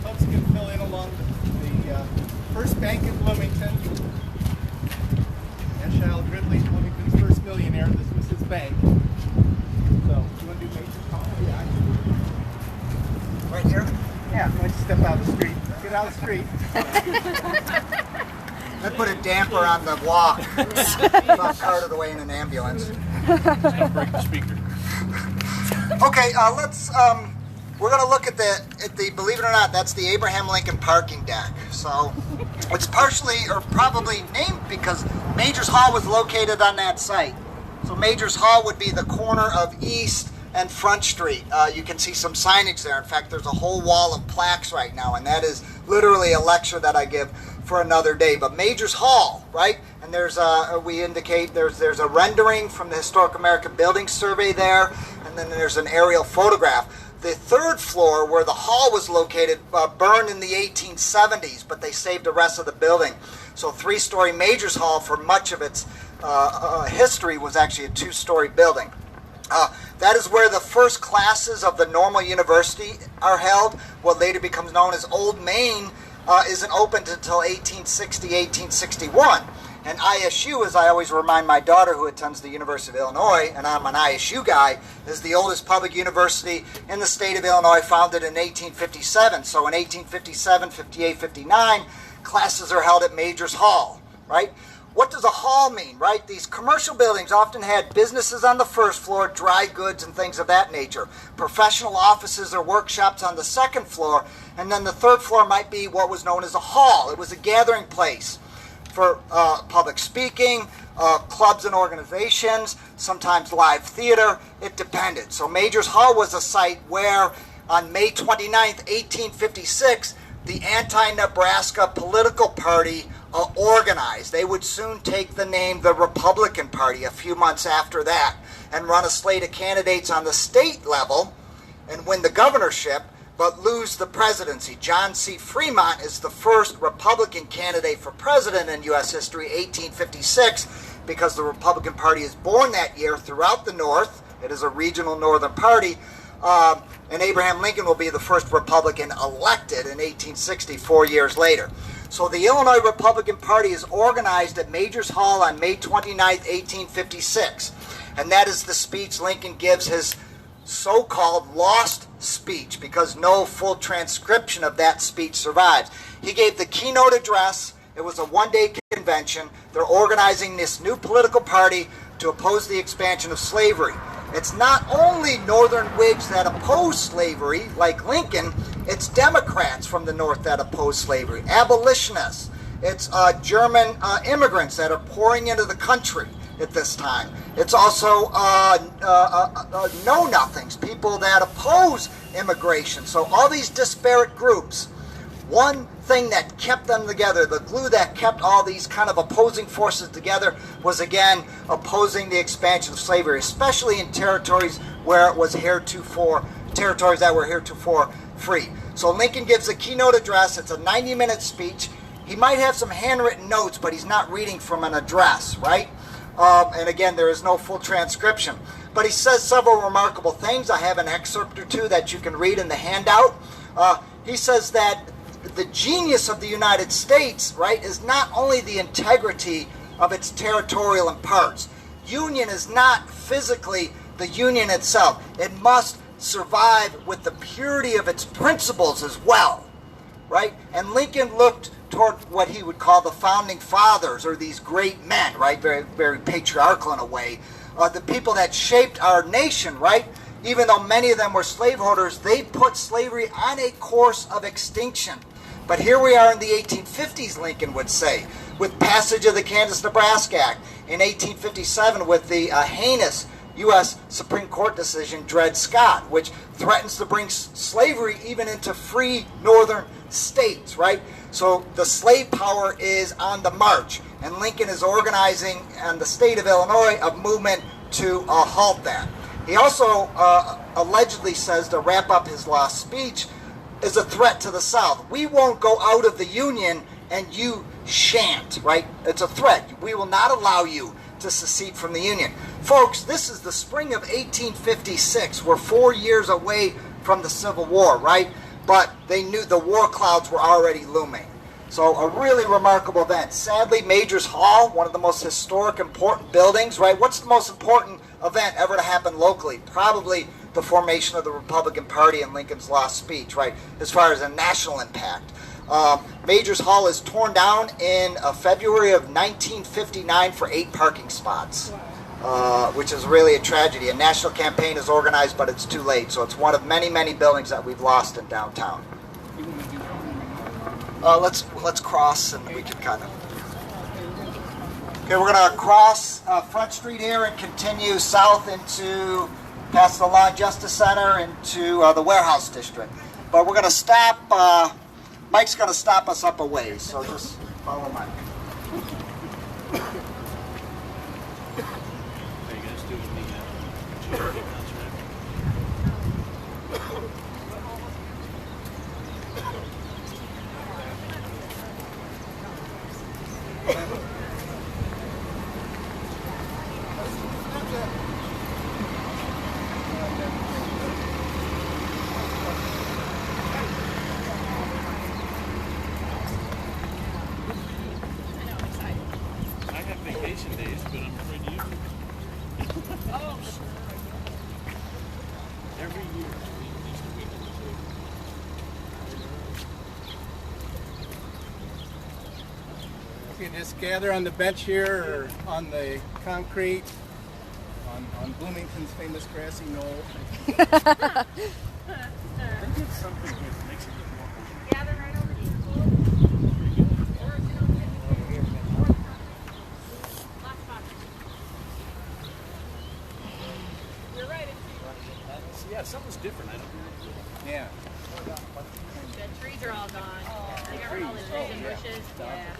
Folks can fill in along the first bank in Bloomington. Ashile Gridley, Bloomington's first millionaire. This was his bank. So, you want to do major call? Yeah. Right here? Yeah, let's step out of the street. Get out of the street. I put a damper on the walk. About part of the way in an ambulance. Don't break the speaker. Okay, let's. We're going to look at the. Believe it or not, that's the Abraham Lincoln parking deck. So it's partially or probably named because Majors Hall was located on that site. So Majors Hall would be the corner of East and Front Street. You can see some signage there. In fact, there's a whole wall of plaques right now, and that is literally a lecture that I give for another day. But Majors Hall, right? And there's we indicate there's a rendering from the Historic American Building Survey there, and then there's an aerial photograph. The third floor, where the hall was located, burned in the 1870s, but they saved the rest of the building. So three-story Majors Hall, for much of its history, was actually a two-story building. That is where the first classes of the normal university are held. What later becomes known as Old Main isn't opened until 1860, 1861. And ISU, as I always remind my daughter who attends the University of Illinois, and I'm an ISU guy, is the oldest public university in the state of Illinois, founded in 1857. So in 1857, 58, 59, classes are held at Majors Hall, right? What does a hall mean, right? These commercial buildings often had businesses on the first floor, dry goods and things of that nature. Professional offices or workshops on the second floor, and then the third floor might be what was known as a hall. It was a gathering place for public speaking, clubs and organizations, sometimes live theater. It depended. So Majors Hall was a site where on May 29th, 1856, the anti-Nebraska political party organized. They would soon take the name the Republican Party a few months after that and run a slate of candidates on the state level and win the governorship, but lose the presidency. John C. Fremont is the first Republican candidate for president in U.S. history, 1856, because the Republican Party is born that year throughout the North. It is a regional northern party. And Abraham Lincoln will be the first Republican elected in 1860, 4 years later. So the Illinois Republican Party is organized at Majors Hall on May 29, 1856. And that is the speech Lincoln gives, his so-called lost speech, because no full transcription of that speech survives. He gave the keynote address. It was a one-day convention. They're organizing this new political party to oppose the expansion of slavery. It's not only Northern Whigs that oppose slavery, like Lincoln, it's Democrats from the North that oppose slavery, abolitionists. It's German immigrants that are pouring into the country at this time. It's also know-nothings, people that oppose immigration. So all these disparate groups, one thing that kept them together, the glue that kept all these kind of opposing forces together, was again opposing the expansion of slavery, especially in territories where it was territories that were heretofore free. So Lincoln gives a keynote address. It's a 90-minute speech. He might have some handwritten notes, but he's not reading from an address, right? And again, there is no full transcription. But he says several remarkable things. I have an excerpt or two that you can read in the handout. He says that the genius of the United States, right, is not only the integrity of its territorial parts. Union is not physically the Union itself. It must survive with the purity of its principles as well, right? And Lincoln looked toward what he would call the founding fathers, or these great men, right? Very, very patriarchal in a way. The people that shaped our nation, right? Even though many of them were slaveholders, they put slavery on a course of extinction. But here we are in the 1850s, Lincoln would say, with passage of the Kansas-Nebraska Act. In 1857, with the heinous U.S. Supreme Court decision, Dred Scott, which threatens to bring slavery even into free northern states, right? So the slave power is on the march, and Lincoln is organizing in the state of Illinois a movement to halt that. He also allegedly says, to wrap up his last speech, is a threat to the South. We won't go out of the Union, and you shan't, right? It's a threat. We will not allow you to secede from the Union. Folks, this is the spring of 1856. We're 4 years away from the Civil War, right? But they knew the war clouds were already looming. So a really remarkable event. Sadly, Majors Hall, one of the most historic, important buildings, right? What's the most important event ever to happen locally? Probably the formation of the Republican Party and Lincoln's lost speech, right? As far as a national impact. Majors Hall is torn down in February of 1959 for 8 parking spots, which is really a tragedy. A national campaign is organized, but it's too late. So it's one of many, many buildings that we've lost in downtown. Let's cross, and we can kind of. Okay, we're going to cross Front Street here and continue south into past the Law and Justice Center into the warehouse district. But we're going to stop, Mike's going to stop us up a ways, so just follow Mike. Are you guys doing the charity concert? I have vacation days, but I'm afraid you. Oh, every year, at least a week or two. You can just gather on the bench here or on the concrete on Bloomington's famous grassy knoll. I did something here that makes it look more homey. Gather right over here. You're right. Yeah, something's different. I don't know. Yeah. The trees are all gone. They got rid of all the trees and bushes. Yeah.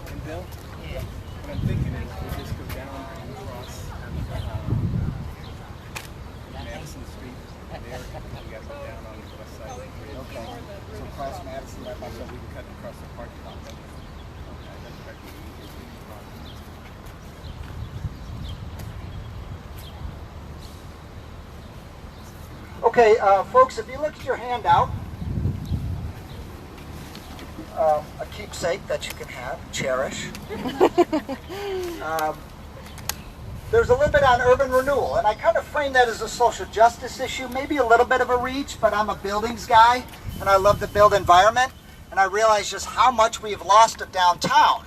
And Bill, what I'm thinking is we just go down and cross Madison Street there. We got to go down on the west side of the bridge. Okay. So cross Madison, right by So we can cut across the parking lot. Okay, that's correct. Okay, folks, if you look at your handout, a keepsake that you can have, cherish. There's a little bit on urban renewal, and I kind of frame that as a social justice issue, maybe a little bit of a reach, but I'm a buildings guy, and I love the built environment, and I realize just how much we've lost of downtown.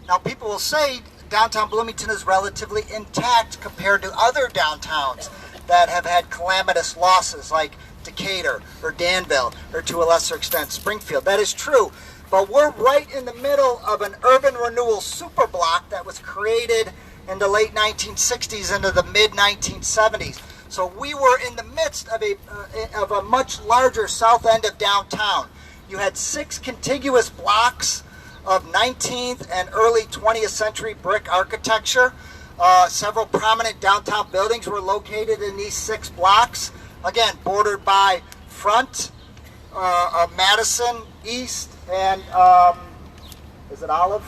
Now, people will say downtown Bloomington is relatively intact compared to other downtowns that have had calamitous losses like Decatur or Danville or to a lesser extent Springfield. That is true, but we're right in the middle of an urban renewal superblock that was created in the late 1960s into the mid 1970s. So we were in the midst of a much larger south end of downtown. You had 6 contiguous blocks of 19th and early 20th century brick architecture. Several prominent downtown buildings were located in these 6 blocks. Again, bordered by Front, Madison, East, and is it Olive?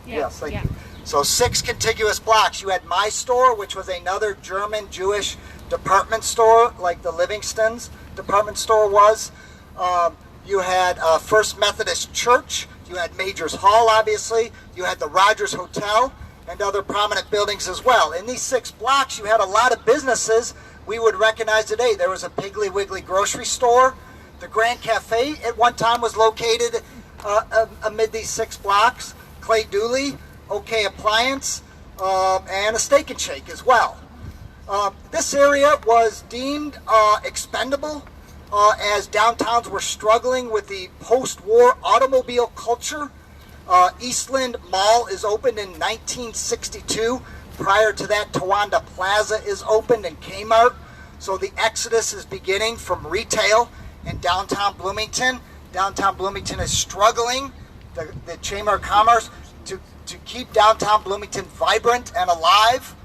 Yeah. Yes, thank Yeah. you. So 6 contiguous blocks. You had My Store, which was another German Jewish department store, like the Livingston's department store was. You had First Methodist Church. You had Majors Hall, obviously. You had the Rogers Hotel and other prominent buildings as well. In these 6 blocks, you had a lot of businesses we would recognize today. There was a Piggly Wiggly grocery store. The Grand Cafe at one time was located amid these 6 blocks. Clay Dooley, OK Appliance, and a Steak and Shake as well. This area was deemed expendable as downtowns were struggling with the post-war automobile culture. Eastland Mall is opened in 1962. Prior to that, Towanda Plaza is opened and Kmart. So the exodus is beginning from retail in downtown Bloomington. Downtown Bloomington is struggling, the Chamber of Commerce, to keep downtown Bloomington vibrant and alive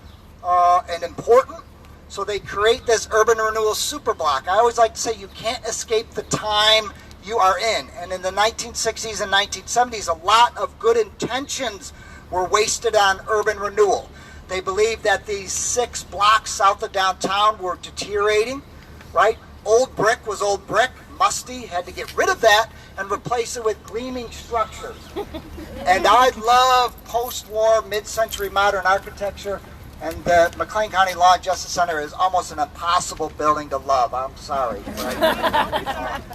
and important. So they create this urban renewal superblock. I always like to say you can't escape the time you are in. And in the 1960s and 1970s, a lot of good intentions were wasted on urban renewal. They believed that these 6 blocks south of downtown were deteriorating, right? Old brick was old brick, musty, had to get rid of that and replace it with gleaming structures. And I love post-war, mid-century modern architecture, and the McLean County Law and Justice Center is almost an impossible building to love. I'm sorry. Right?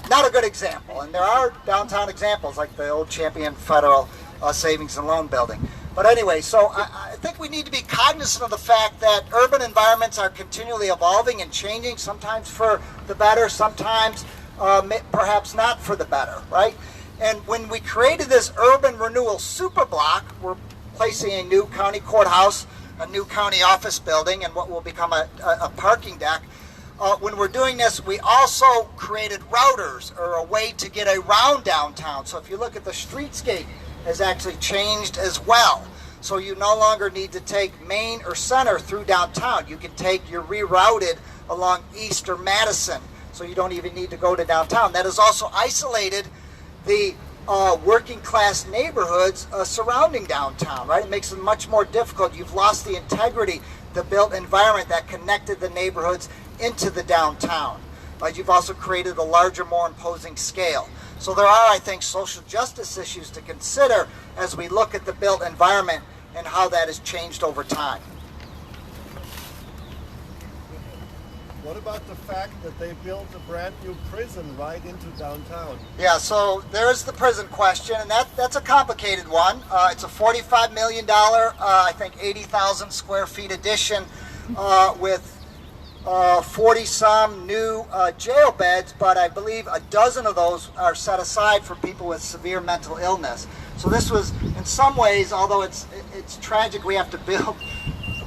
Not a good example. And there are downtown examples like the old Champion Federal Savings and Loan Building. But anyway, so I think we need to be cognizant of the fact that urban environments are continually evolving and changing, sometimes for the better, sometimes perhaps not for the better, right? And when we created this urban renewal superblock, we're placing a new county courthouse, a new county office building, and what will become a parking deck. When we're doing this, we also created routers, or a way to get around downtown. So if you look at the streetscape, has actually changed as well. So you no longer need to take Main or Center through downtown. You can take, you're rerouted along East or Madison, so you don't even need to go to downtown. That has also isolated the working class neighborhoods surrounding downtown, right? It makes it much more difficult. You've lost the integrity, the built environment that connected the neighborhoods into the downtown. But you've also created a larger, more imposing scale. So there are, I think, social justice issues to consider as we look at the built environment and how that has changed over time. What about the fact that they built a brand new prison right into downtown? Yeah, so there's the prison question, and that's a complicated one. It's a $45 million, I think 80,000 square feet addition with 40-some new jail beds, but I believe a dozen of those are set aside for people with severe mental illness. So this was, in some ways, although it's tragic we have to build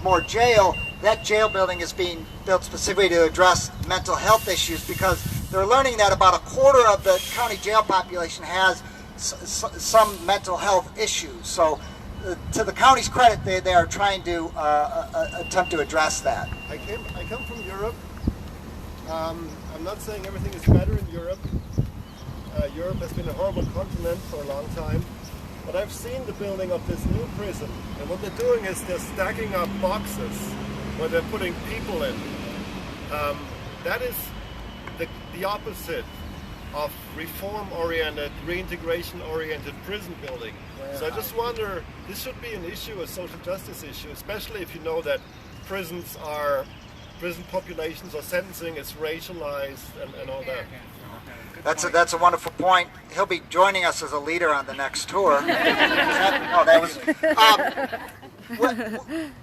more jail, that jail building is being built specifically to address mental health issues, because they're learning that about a quarter of the county jail population has some mental health issues. So to the county's credit, they are trying to attempt to address that. I come from Europe. I'm not saying everything is better in Europe. Europe has been a horrible continent for a long time. But I've seen the building of this new prison. And what they're doing is they're stacking up boxes where they're putting people in. That is the opposite of reform-oriented, reintegration-oriented prison building. So I just wonder, this should be an issue, a social justice issue, especially if you know that prison populations or sentencing is racialized and all that. That's a wonderful point. He'll be joining us as a leader on the next tour.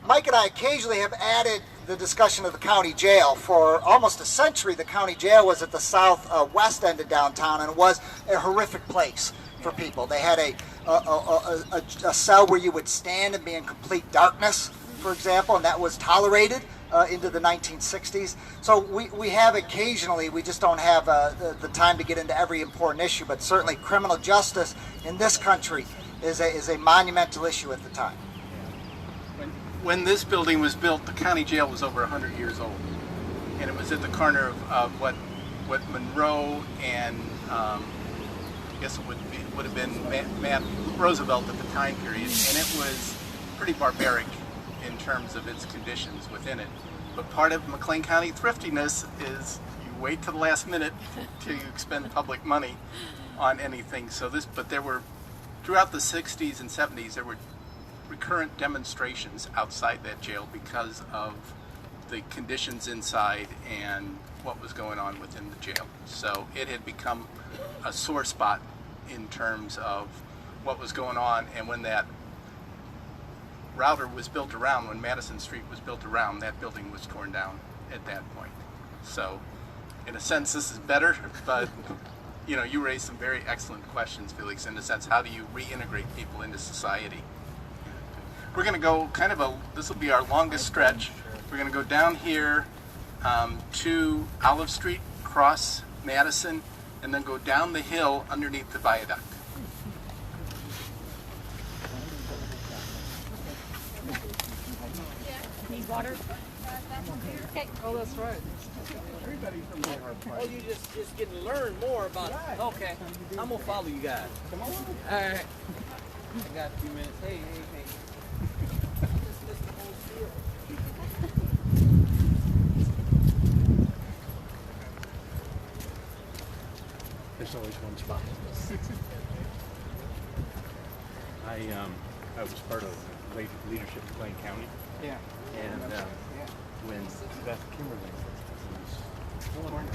Mike and I occasionally have added the discussion of the county jail. For almost a century, the county jail was at the southwest end of downtown, and it was a horrific place for people. They had a cell where you would stand and be in complete darkness, for example, and that was tolerated into the 1960s. So we have occasionally, we just don't have the time to get into every important issue, but certainly criminal justice in this country is a monumental issue at the time. When this building was built, the county jail was over 100 years old, and it was at the corner of what Monroe and I guess it would have been Roosevelt at the time period, and it was pretty barbaric in terms of its conditions within it. But part of McLean County thriftiness is you wait to the last minute to expend public money on anything. But there were, throughout the 60s and 70s, there were recurrent demonstrations outside that jail because of the conditions inside and what was going on within the jail. So it had become a sore spot in terms of what was going on, and when that router was built around, when Madison Street was built around, that building was torn down at that point. So in a sense this is better, but you raised some very excellent questions, Felix, in the sense, how do you reintegrate people into society? We're going to go this will be our longest stretch. We're going to go down here to Olive Street, cross Madison, and then go down the hill underneath the viaduct. Need water? Okay. Oh, that's right. Oh, you just getting to learn more about it. Okay. I'm gonna follow you guys. Come on. All right. I got a few minutes. Hey. There's always one spot. I was part of leadership in Plain County. Yeah. And when Beth Kimberly was born,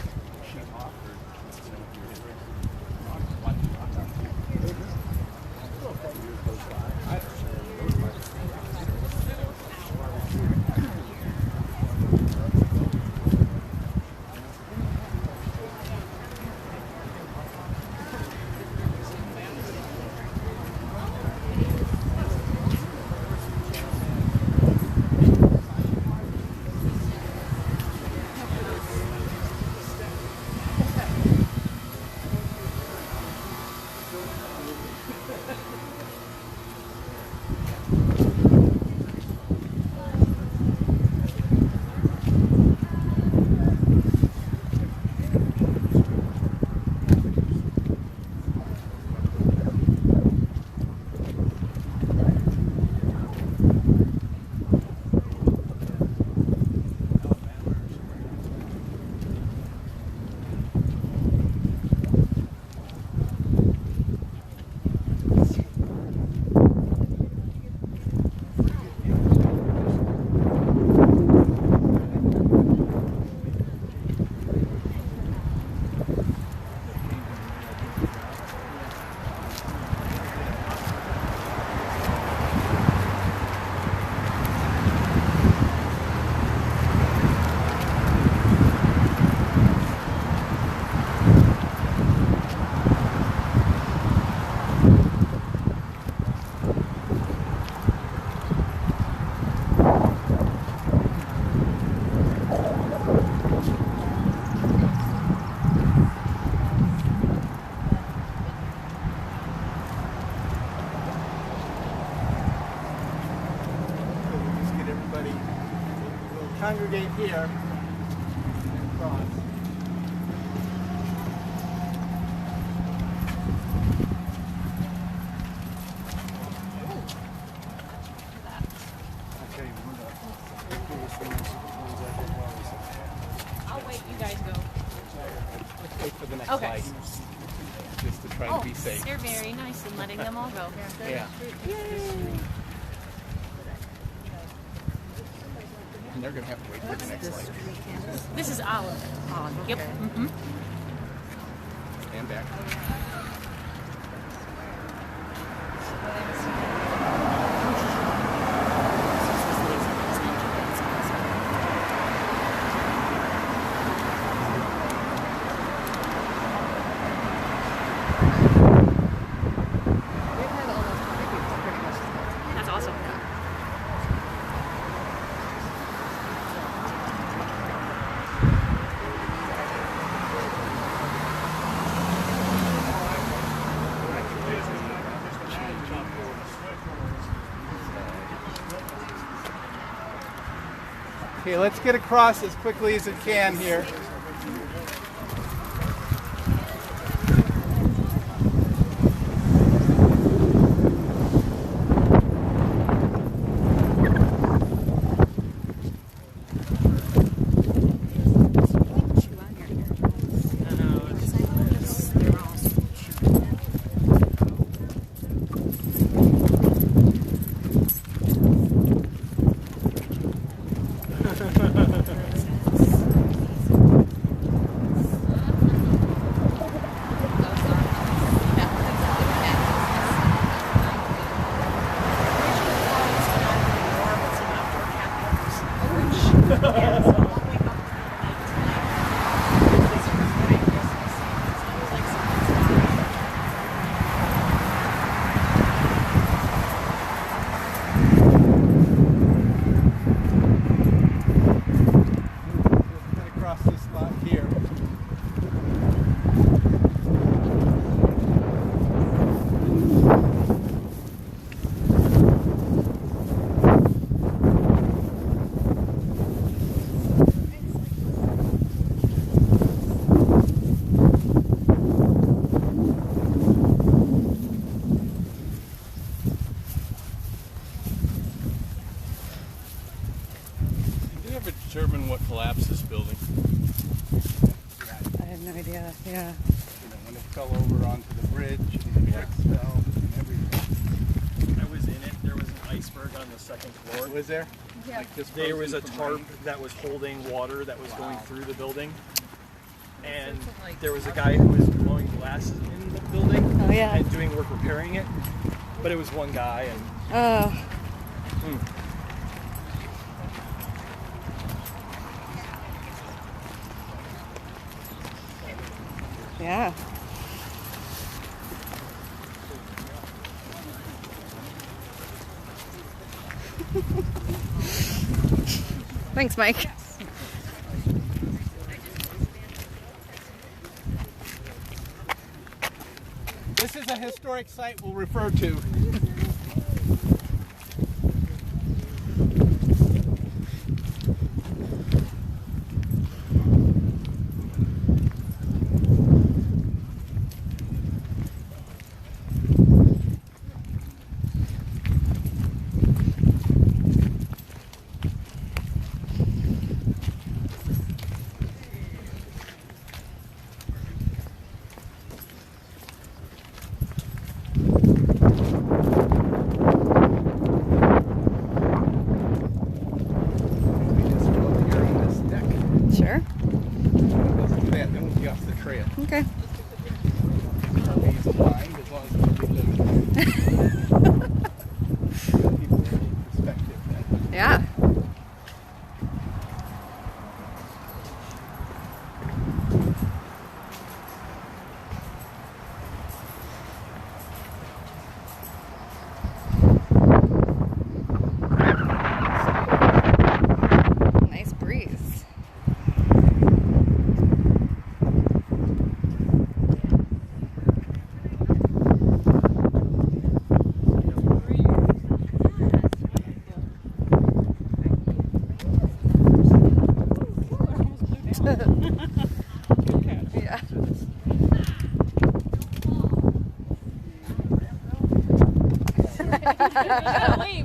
she offered, if you're interested, watching years goes by. here and across. I'll wait, you guys go. Let's wait for the next Okay. light, just to try to be safe. You're very nice in letting them all go. Yeah. And they're going to have to wait for the next light. This is Olive. Yep. Mm-hmm. Stand back. That's awesome. Okay, let's get across as quickly as it can here. Across this lot here. Did you ever determine what collapsed this building? I have no idea. Yeah. You know, when it fell over onto the bridge, and the bricks fell and everything. I was in it. There was an iceberg on the second floor. Was there? Yeah. Like just There was a frozen from tarp rain? that was holding water that was going Wow. through the building. And there was a guy who was blowing glasses in the building Oh, yeah. and doing work repairing it. But it was one guy, and Oh. Yeah. Thanks, Mike. This is a historic site we'll refer to. Sure. Let's do that, then we'll be off the trail. Okay. He's blind as long as we give them people perspective. Yeah. Nice breeze. Yeah. gotta leave.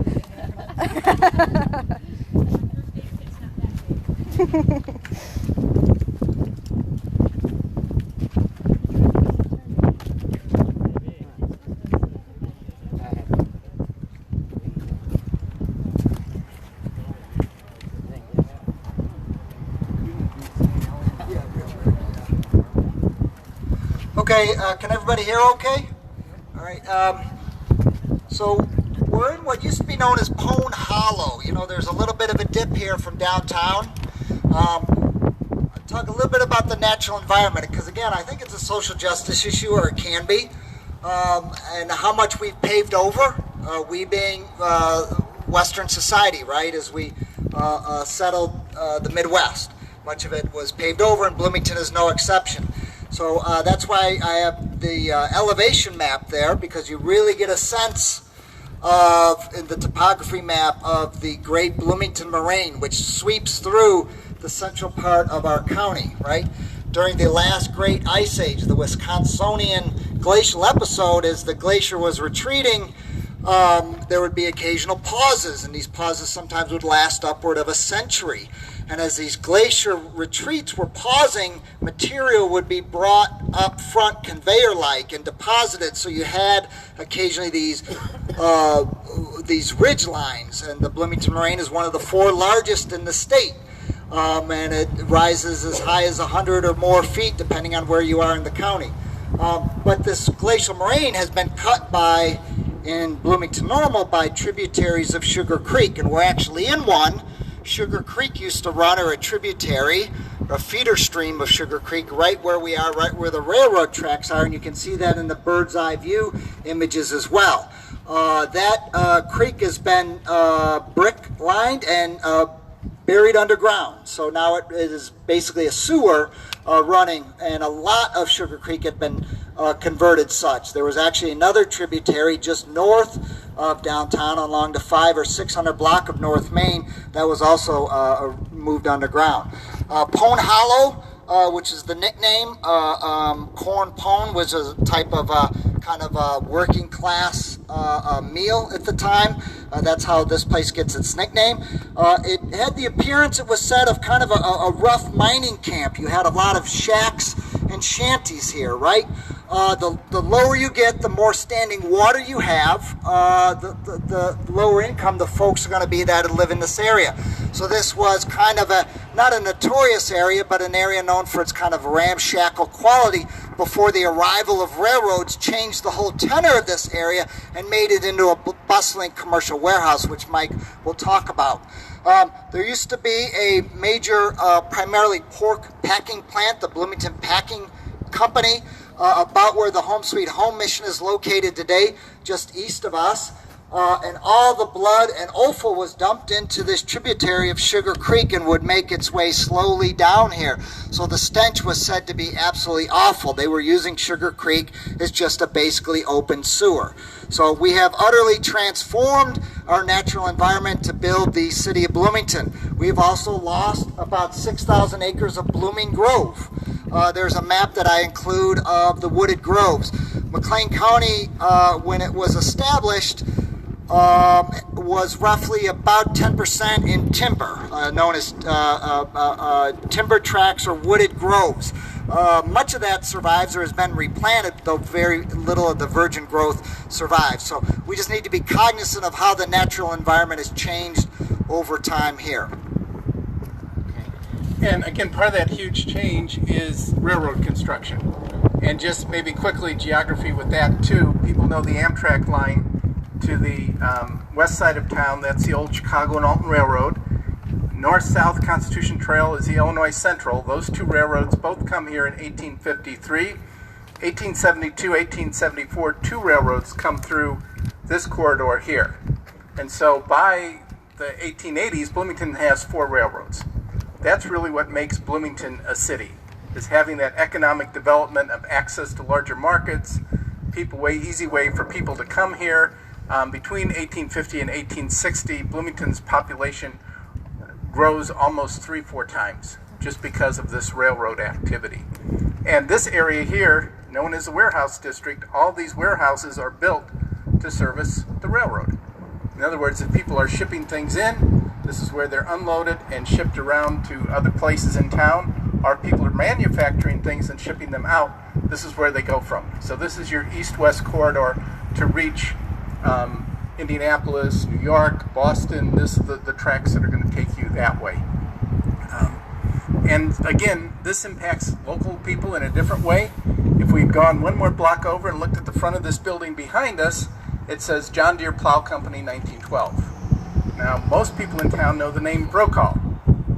Okay, can everybody hear okay? All right, so we're in what used to be known as Pone Hollow. You know, there's a little bit of a dip here from downtown. I'll talk a little bit about the natural environment, because again, I think it's a social justice issue, or it can be, and how much we've paved over, we being Western society, right, as we settled the Midwest. Much of it was paved over, and Bloomington is no exception. So that's why I have the elevation map there, because you really get a sense of, in the topography map, of the Great Bloomington Moraine, which sweeps through the central part of our county, right? During the last great ice age, the Wisconsinian glacial episode, as the glacier was retreating, there would be occasional pauses, and these pauses sometimes would last upward of a century. And as these glacier retreats were pausing, material would be brought up front conveyor-like and deposited. So you had occasionally these ridge lines, and the Bloomington Moraine is one of the 4 largest in the state. And it rises as high as 100 or more feet, depending on where you are in the county. But this glacial moraine has been cut by, in Bloomington Normal, by tributaries of Sugar Creek, and we're actually in one. Sugar Creek used to run, or a tributary, a feeder stream of Sugar Creek, right where we are, right where the railroad tracks are, and you can see that in the bird's eye view images as well. That creek has been brick lined and buried underground, so now it is basically a sewer running, and a lot of Sugar Creek had been converted such. There was actually another tributary just north of downtown along the 500 or 600 block of North Main that was also moved underground. Pone Hollow, which is the nickname, corn pone, was a type of kind of a working class meal at the time. That's how this place gets its nickname. It had the appearance, it was said, of kind of a rough mining camp. You had a lot of shacks and shanties here, right? The lower you get, the more standing water you have, the lower income the folks are going to be that live in this area. So this was kind of not a notorious area, but an area known for its kind of ramshackle quality before the arrival of railroads changed the whole tenor of this area and made it into a bustling commercial warehouse, which Mike will talk about. There used to be a major, primarily pork packing plant, the Bloomington Packing Company, about where the Home Sweet Home Mission is located today, just east of us. And all the blood and offal was dumped into this tributary of Sugar Creek and would make its way slowly down here. So the stench was said to be absolutely awful. They were using Sugar Creek as just a basically open sewer. So we have utterly transformed our natural environment to build the city of Bloomington. We've also lost about 6,000 acres of blooming grove. There's a map that I include of the wooded groves. McLean County, when it was established, was roughly about 10% in timber, known as timber tracts or wooded groves. Much of that survives or has been replanted, though very little of the virgin growth survives. So we just need to be cognizant of how the natural environment has changed over time here. And again, part of that huge change is railroad construction. And just maybe quickly, geography with that too. People know the Amtrak line to the west side of town. That's the old Chicago and Alton Railroad. North-South Constitution Trail is the Illinois Central. Those two railroads both come here in 1853. 1872, 1874, 2 railroads come through this corridor here. And so by the 1880s, Bloomington has 4 railroads. That's really what makes Bloomington a city, is having that economic development of access to larger markets, easy way for people to come here. Between 1850 and 1860, Bloomington's population grows almost 3-4 times just because of this railroad activity. And this area here, known as the warehouse district, all these warehouses are built to service the railroad. In other words, if people are shipping things in, this is where they're unloaded and shipped around to other places in town. Or people are manufacturing things and shipping them out, this is where they go from. So this is your east-west corridor to reach Indianapolis, New York, Boston. This is the tracks that are going to take you that way. And again, this impacts local people in a different way. If we'd gone one more block over and looked at the front of this building behind us, it says John Deere Plow Company 1912. Now, most people in town know the name Brokaw.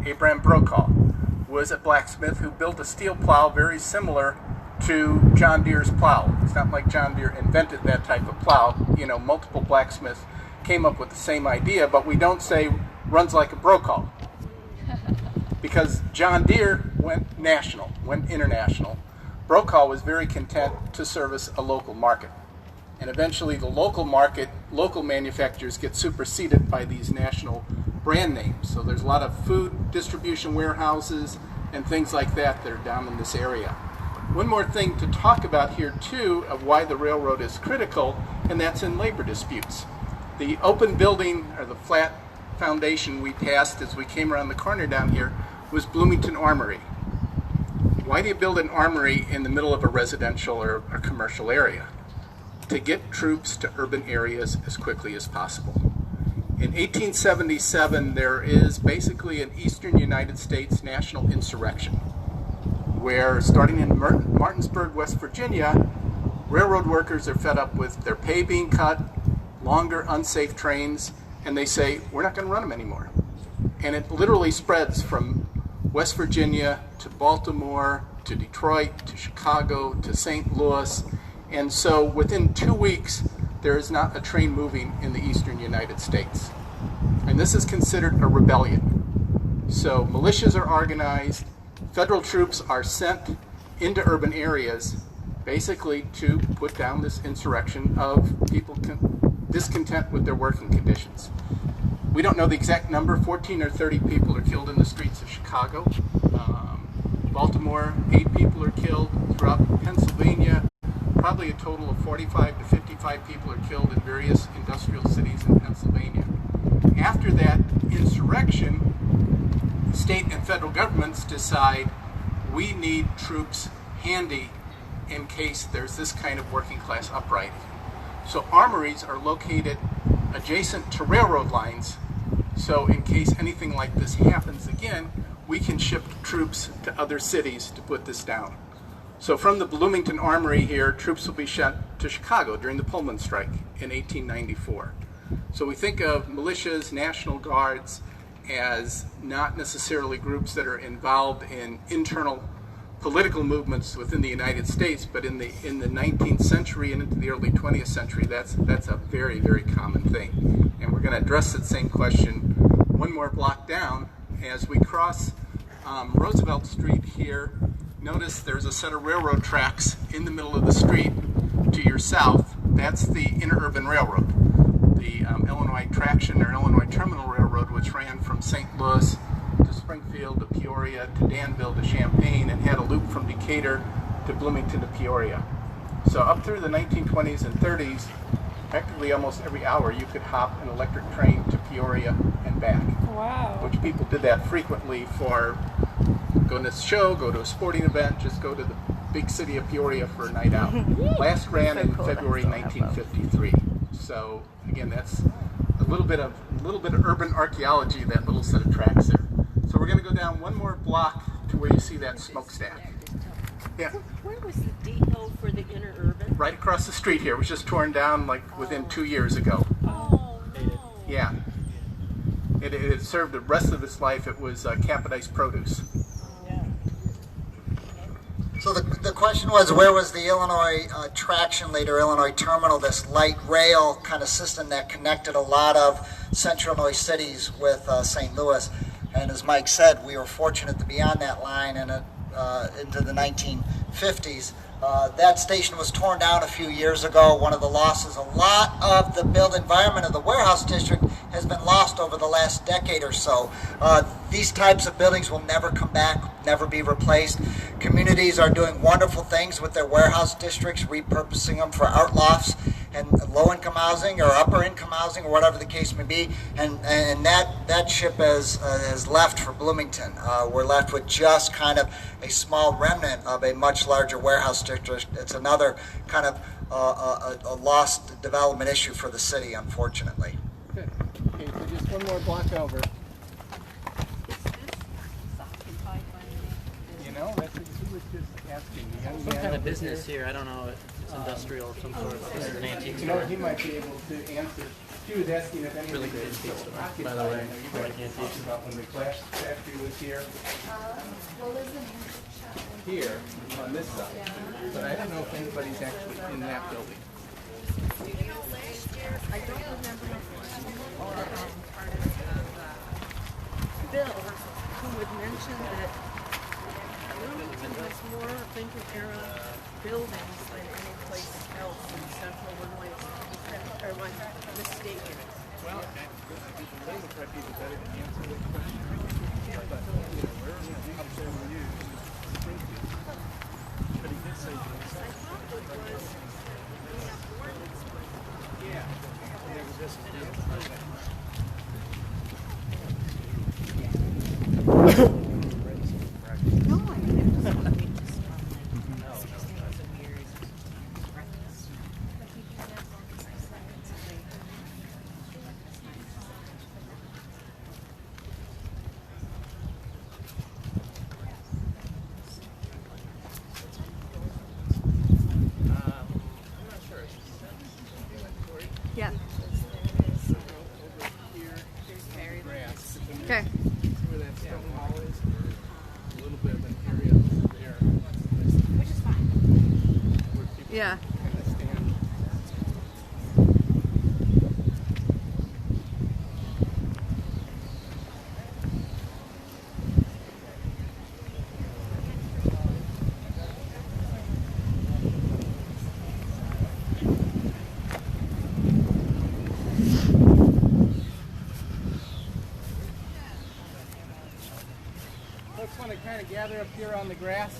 Abraham Brokaw was a blacksmith who built a steel plow very similar to John Deere's plow. It's not like John Deere invented that type of plow. You know, multiple blacksmiths came up with the same idea, but we don't say runs like a Brokaw. Because John Deere went national, went international. Brokaw was very content to service a local market. And eventually the local market, local manufacturers get superseded by these national brand names. So there's a lot of food distribution warehouses and things like that that are down in this area. One more thing to talk about here too of why the railroad is critical, and that's in labor disputes. The open building, or the flat foundation we passed as we came around the corner down here, was Bloomington Armory. Why do you build an armory in the middle of a residential or a commercial area? To get troops to urban areas as quickly as possible. In 1877, there is basically an eastern United States national insurrection, where starting in Martinsburg, West Virginia, railroad workers are fed up with their pay being cut, longer unsafe trains, and they say, we're not going to run them anymore. And it literally spreads from West Virginia to Baltimore, to Detroit, to Chicago, to St. Louis. And so within 2 weeks, there is not a train moving in the eastern United States. And this is considered a rebellion. So militias are organized, federal troops are sent into urban areas basically to put down this insurrection of people discontent with their working conditions. We don't know the exact number. 14 or 30 people are killed in the streets of Chicago. Baltimore, 8 people are killed. Throughout Pennsylvania, probably a total of 45 to 55 people are killed in various industrial cities in Pennsylvania. After that insurrection, state and federal governments decide we need troops handy in case there's this kind of working class uprising. So armories are located adjacent to railroad lines, so in case anything like this happens again, we can ship troops to other cities to put this down. So from the Bloomington Armory here, troops will be sent to Chicago during the Pullman strike in 1894. So we think of militias, National Guards, as not necessarily groups that are involved in internal political movements within the United States, but in the 19th century and into the early 20th century, that's a very, very common thing. And we're going to address that same question one more block down. As we cross Roosevelt Street here, notice there's a set of railroad tracks in the middle of the street to your south. That's the Interurban Railroad, the Illinois Traction or Illinois Terminal Railroad, which ran from St. Louis to Springfield to Peoria to Danville to Champaign and had a loop from Decatur to Bloomington to Peoria. So up through the 1920s and 30s, practically almost every hour you could hop an electric train to Peoria and back. Wow. Which people did that frequently for go to a show, go to a sporting event, just go to the big city of Peoria for a night out. Last ran in February 1953. So again, that's a little bit of urban archaeology, that little set of tracks there. So we're going to go down one more block to where you see that smokestack. Yeah. Where was the depot for the interurban? Right across the street here. It was just torn down like within 2 years ago. Oh, no. Yeah. It served the rest of its life. It was Capodice Produce. So the question was, where was the Illinois Traction, later Illinois Terminal, this light rail kind of system that connected a lot of central Illinois cities with St. Louis? And as Mike said, we were fortunate to be on that line and into the 1950s. That station was torn down a few years ago. One of the losses, a lot of the built environment of the warehouse district has been lost over the last decade or so. These types of buildings will never come back, never be replaced. Communities are doing wonderful things with their warehouse districts, repurposing them for art lofts and low-income housing or upper-income housing or whatever the case may be, and that ship has left for Bloomington. We're left with just kind of a small remnant of a much larger warehouse district. It's another kind of a lost development issue for the city, unfortunately. Good. Okay, so just one more block over. You know, that's what she was just asking. The young Some man kind of over business here. here. I don't know if it's industrial or some sort of an antique You know, store. he might be able to answer. She was asking if anything Really great is antique still store, occupied. by the way. I know you guys talked about when the glass factory was here. Here, on this side. But I don't know if anybody's actually in that building. I don't remember if it was you or part of Bill who had mentioned that Bloomington has more Lincoln era buildings than any place else in central Illinois. Or am I mistaken? Well, they would probably be better to answer the question. But, where are we up there with you? Springfield. But he did say I thought it was Minneapolis. yeah. And there was this No, I didn't. Yeah. grass. Okay. See where that stone wall is? A little bit of an area over there. Which is fine. Where people Yeah. kind of stand. Folks want to kind of gather up here on the grass.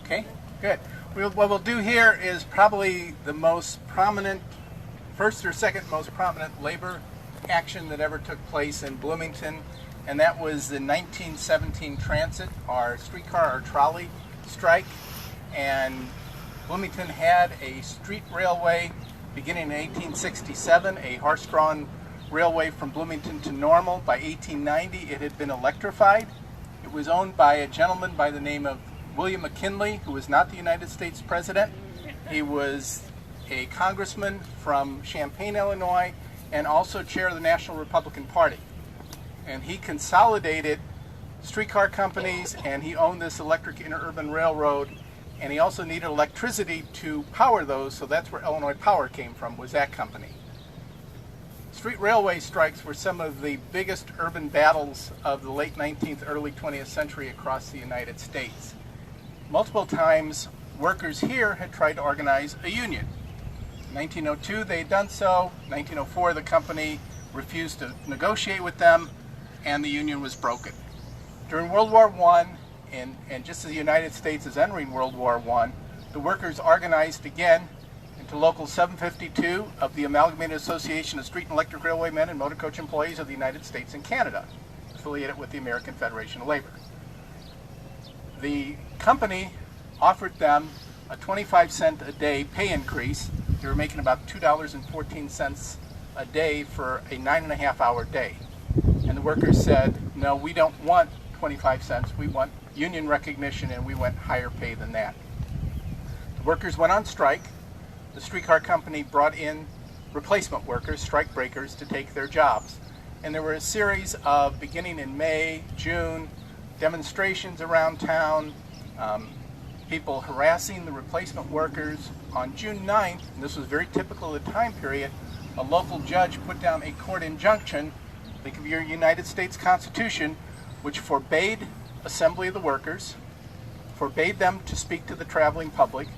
Okay, good. What we'll do here is probably the most prominent, first or second most prominent labor action that ever took place in Bloomington, and that was the 1917 transit, or streetcar or trolley strike. And Bloomington had a street railway beginning in 1867, a horse-drawn railway from Bloomington to Normal. By 1890, it had been electrified. It was owned by a gentleman by the name of William McKinley, who was not the United States president. He was a congressman from Champaign, Illinois, and also chair of the National Republican Party. And he consolidated streetcar companies, and he owned this electric interurban railroad, and he also needed electricity to power those, so that's where Illinois Power came from, was that company. Street railway strikes were some of the biggest urban battles of the late 19th, early 20th century across the United States. Multiple times, workers here had tried to organize a union. In 1902, they had done so. In 1904, the company refused to negotiate with them, and the union was broken. During World War I, and just as the United States is entering World War I, the workers organized again into Local 752 of the Amalgamated Association of Street and Electric Railwaymen and Motor Coach Employees of the United States and Canada, affiliated with the American Federation of Labor. The company offered them a 25-cent a day pay increase. They were making about $2.14 a day for a 9.5-hour day. And the workers said, no, we don't want 25 cents. We want union recognition, and we want higher pay than that. The workers went on strike. The streetcar company brought in replacement workers, strike breakers, to take their jobs. And there were a series of, beginning in May, June, demonstrations around town, people harassing the replacement workers. On June 9th, and this was very typical of the time period, a local judge put down a court injunction, think of your United States Constitution, which forbade assembly of the workers, forbade them to speak to the traveling public,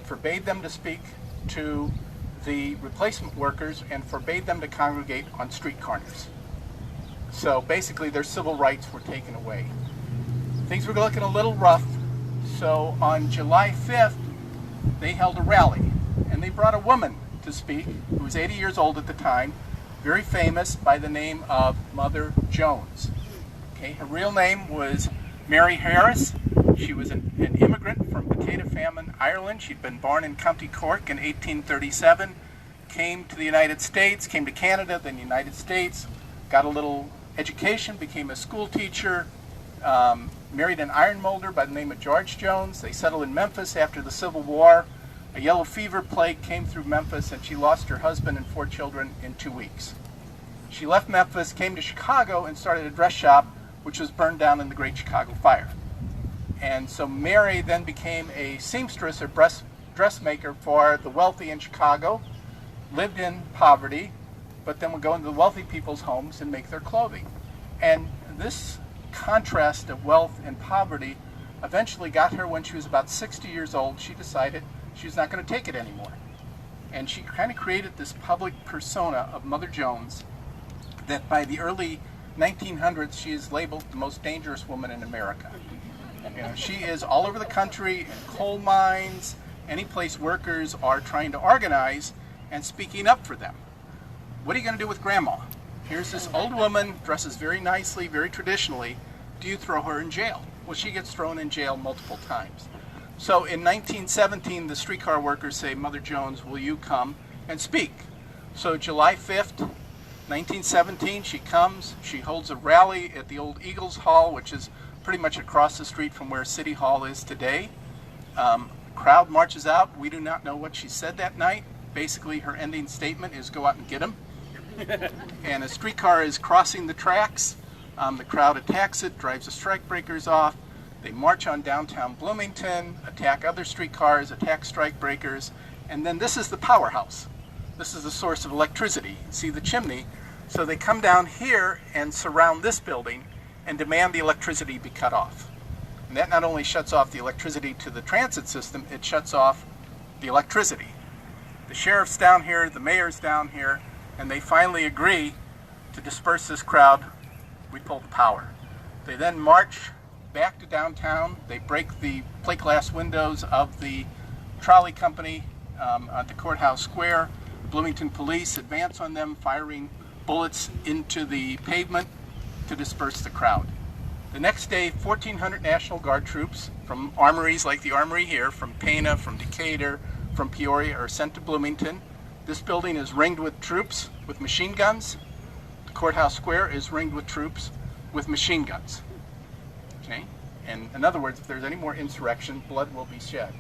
forbade them to speak to the replacement workers, and forbade them to congregate on street corners. So basically their civil rights were taken away. Things were looking a little rough, so on July 5th, they held a rally, and they brought a woman to speak who was 80 years old at the time, very famous, by the name of Mother Jones. Okay, her real name was Mary Harris. She was an immigrant from Potato Famine, Ireland. She'd been born in County Cork in 1837, came to the United States, came to Canada, then the United States, got a little education, became a school teacher, married an iron molder by the name of George Jones. They settled in Memphis after the Civil War. A yellow fever plague came through Memphis, and she lost her husband and 4 children in 2 weeks. She left Memphis, came to Chicago, and started a dress shop, which was burned down in the Great Chicago Fire. And so Mary then became a seamstress or dressmaker for the wealthy in Chicago, lived in poverty, but then would go into the wealthy people's homes and make their clothing. And this contrast of wealth and poverty eventually got her, when she was about 60 years old, she decided she was not going to take it anymore. And she kind of created this public persona of Mother Jones that by the early 1900s, she is labeled the most dangerous woman in America. You know, she is all over the country, in coal mines, any place workers are trying to organize, and speaking up for them. What are you going to do with Grandma? Here's this old woman, dresses very nicely, very traditionally. Do you throw her in jail? Well, she gets thrown in jail multiple times. So in 1917, the streetcar workers say, Mother Jones, will you come and speak? So July 5th, 1917, she comes, she holds a rally at the old Eagles Hall, which is pretty much across the street from where City Hall is today. Crowd marches out. We do not know what she said that night. Basically, her ending statement is go out and get them. And a streetcar is crossing the tracks. The crowd attacks it, drives the strike breakers off. They march on downtown Bloomington, attack other streetcars, attack strike breakers, and then this is the powerhouse. This is the source of electricity. See the chimney? So they come down here and surround this building and demand the electricity be cut off. And that not only shuts off the electricity to the transit system, it shuts off the electricity. The sheriff's down here, the mayor's down here, and they finally agree to disperse this crowd. We pull the power. They then march back to downtown. They break the plate glass windows of the trolley company at the courthouse square. Bloomington police advance on them, firing bullets into the pavement to disperse the crowd. The next day, 1,400 National Guard troops from armories like the armory here, from Pana, from Decatur, from Peoria, are sent to Bloomington. This building is ringed with troops with machine guns. The courthouse square is ringed with troops with machine guns. Okay? And in other words, if there's any more insurrection, blood will be shed.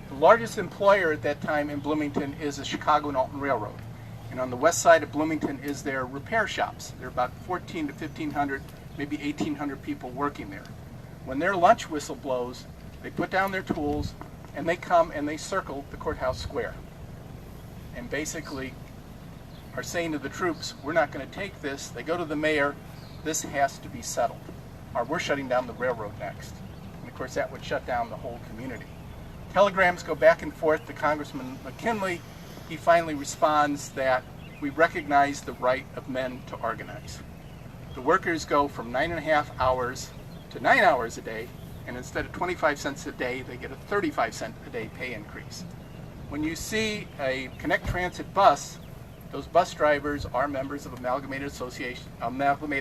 The largest employer at that time in Bloomington is the Chicago and Alton Railroad. And on the west side of Bloomington is their repair shops. There are about 1,400 to 1,500, maybe 1,800 people working there. When their lunch whistle blows, they put down their tools and they come and they circle the courthouse square. And basically are saying to the troops, we're not going to take this. They go to the mayor, this has to be settled, or we're shutting down the railroad next. And of course that would shut down the whole community. Telegrams go back and forth to Congressman McKinley. He finally responds that we recognize the right of men to organize. The workers go from 9.5 hours to 9 hours a day, and instead of 25 cents a day, they get a 35 cent a day pay increase. When you see a Connect Transit bus, those bus drivers are members of Amalgamated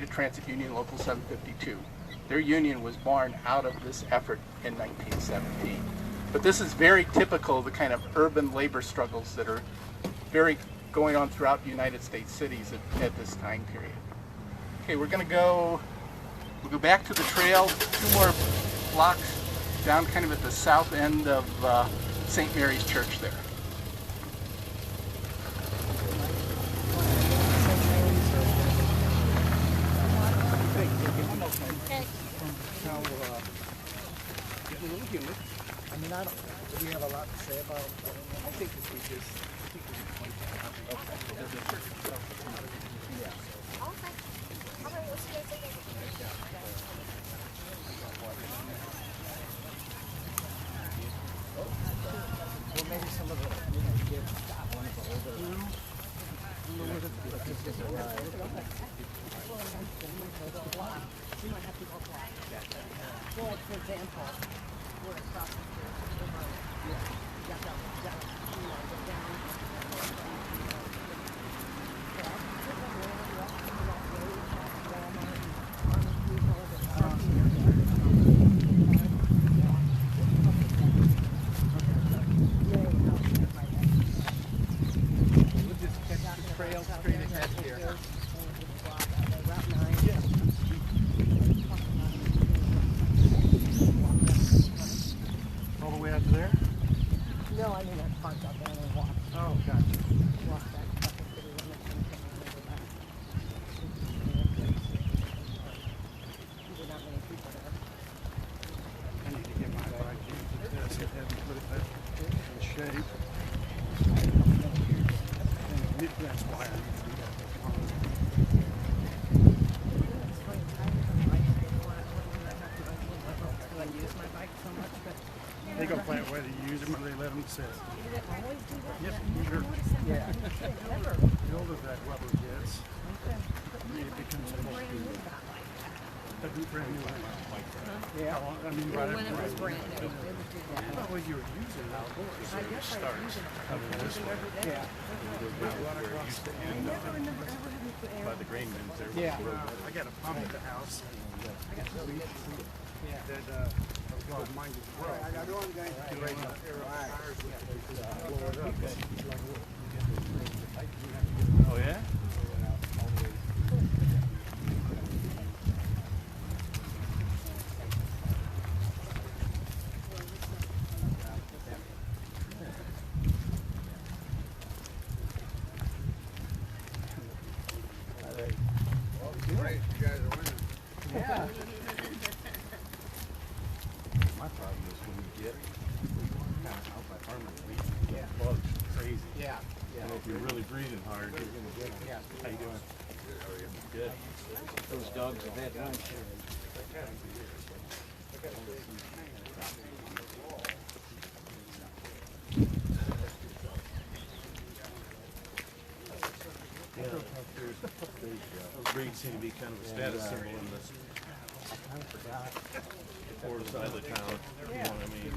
Transit Union Local 752. Their union was born out of this effort in 1917. But this is very typical of the kind of urban labor struggles that are very going on throughout United States cities at this time period. Okay, we're going to go We'll go back to the trail, 2 more blocks down kind of at the south end of St. Mary's Church there. I mean, do we have a lot to say about it? I think if we just, point that out. Well, maybe some of the kids got one of the older. Well, for example, we're across the street. We'll just catch the trail straight ahead here. All the way out to there? No, I mean, I parked out there and walked. Oh, gotcha. Walked back to the city limits and came over back. Usually not many people there. I need to get my bike into this and have put it back in shape. And that's why I need to do that. Do I use my bike so much? But They go play it whether you use them or they let them sit. did it always do that? Yep, sure. Yeah. Never. The older that rubber gets, it becomes almost a brand new one. Yeah, I mean, right When it was brand new. What was you were using outdoors? I guess I was using it. Using it every day. I never ever had me put air By the grain bins there. Yeah, I got a pump at the house. I got two weeks. That I was going to mind as well. I got one guy to raise up air tires blow it up. Oh yeah? Great, you guys are winning. Yeah. My problem is when you get kind of out by farmers, you get bugs crazy. Yeah. And if you're really breathing hard, you're going to get them. Yeah. How you doing? Good. Those dogs have had lunch. Yeah. Those breeds seem to be kind of a status symbol in this fourth side of the town. You know what I mean?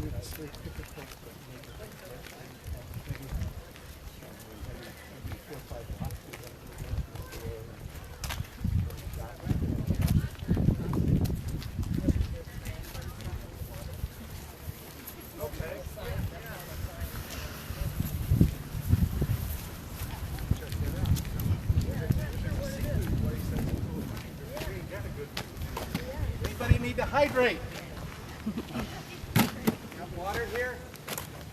Anybody need to hydrate? Got water here?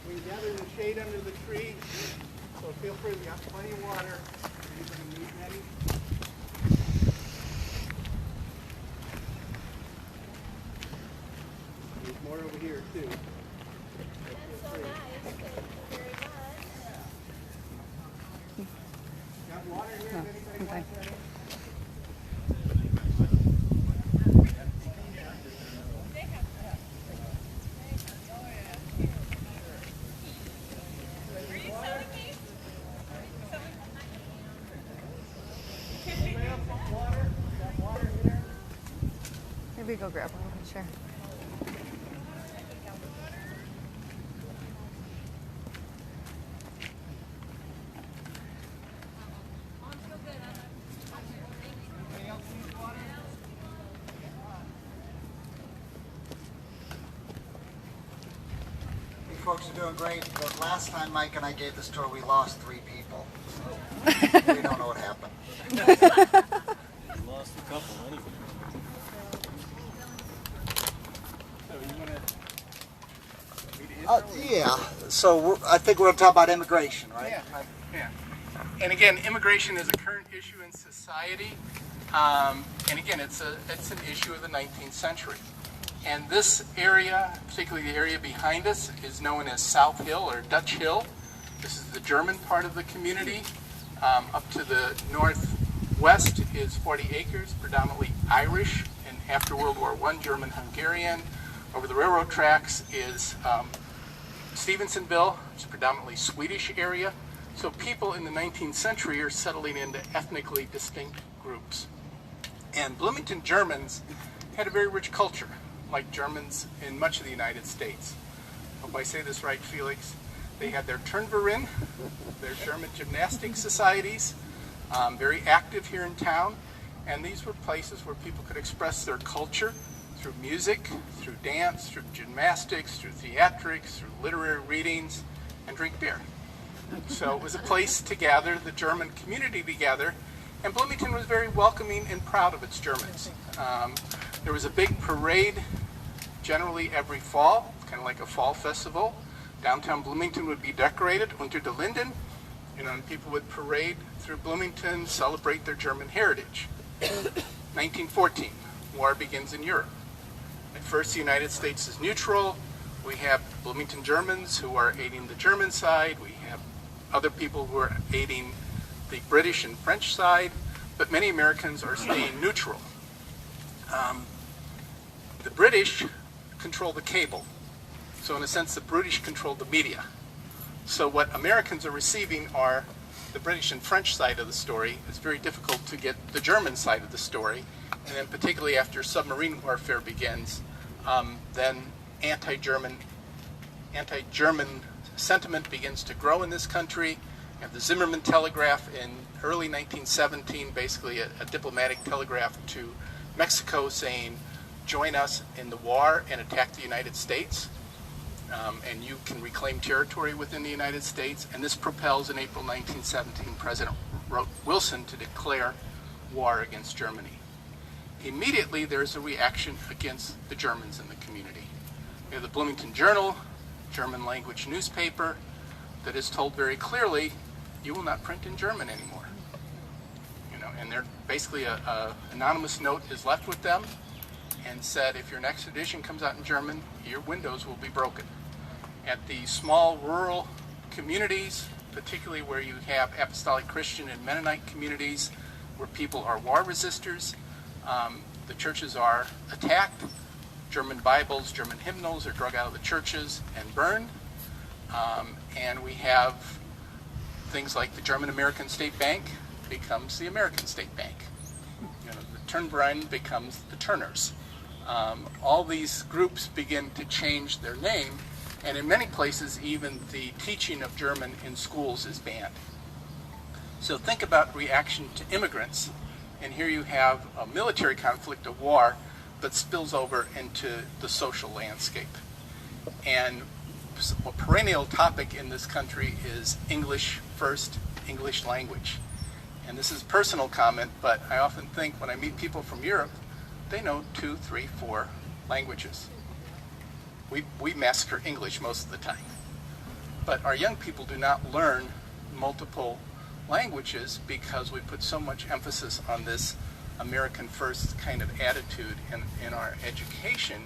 We can gather in the shade under the tree. So feel free, we got plenty of water. Anybody need any? There's more over here too. Got water here? If anybody wants any? Maybe go grab one. Sure. You folks are doing great. The last time Mike and I gave this tour, we lost 3 people. We don't know what happened. Lost a couple anyway. Yeah. So I think we're going to talk about immigration, right? Yeah. And again, immigration is a current issue in society. And again, it's an issue of the 19th century. And this area, particularly the area behind us, is known as South Hill or Dutch Hill. This is the German part of the community. Up to the northwest is 40 acres, predominantly Irish, and after World War I, German-Hungarian. Over the railroad tracks is Stevensonville, it's a predominantly Swedish area. So people in the 19th century are settling into ethnically distinct groups. And Bloomington Germans had a very rich culture, like Germans in much of the United States. Hope I say this right, Felix. They had their Turnverein, their German gymnastic societies, very active here in town. And these were places where people could express their culture through music, through dance, through gymnastics, through theatrics, through literary readings, and drink beer. So it was a place to gather the German community together, and Bloomington was very welcoming and proud of its Germans. There was a big parade generally every fall, kind of like a fall festival. Downtown Bloomington would be decorated unter den Linden, and people would parade through Bloomington, celebrate their German heritage. 1914, war begins in Europe. At first, the United States is neutral. We have Bloomington Germans who are aiding the German side. We have other people who are aiding the British and French side, but many Americans are staying neutral. The British control the cable. So in a sense, the British control the media. So what Americans are receiving are the British and French side of the story. It's very difficult to get the German side of the story. And then particularly after submarine warfare begins, then anti-German sentiment begins to grow in this country. You have the Zimmerman Telegraph in early 1917, basically a diplomatic telegraph to Mexico saying, join us in the war and attack the United States. And you can reclaim territory within the United States. And this propels in April 1917 President Wilson to declare war against Germany. Immediately there's a reaction against the Germans in the community. We have the Bloomington Journal, German language newspaper, that is told very clearly, you will not print in German anymore. And they're basically a anonymous note is left with them and said, if your next edition comes out in German, your windows will be broken. At the small rural communities, particularly where you have Apostolic Christian and Mennonite communities, where people are war resistors, the churches are attacked. German Bibles, German hymnals are drug out of the churches and burned. And we have things like the German American State Bank becomes the American State Bank. The Turnverein becomes the Turners. All these groups begin to change their name, and in many places even the teaching of German in schools is banned. So think about reaction to immigrants, and here you have a military conflict, a war, but spills over into the social landscape. And a perennial topic in this country is English first, English language. And this is a personal comment, but I often think when I meet people from Europe, they know 2, 3, 4 languages. We massacre English most of the time. But our young people do not learn multiple languages because we put so much emphasis on this American first kind of attitude in our education.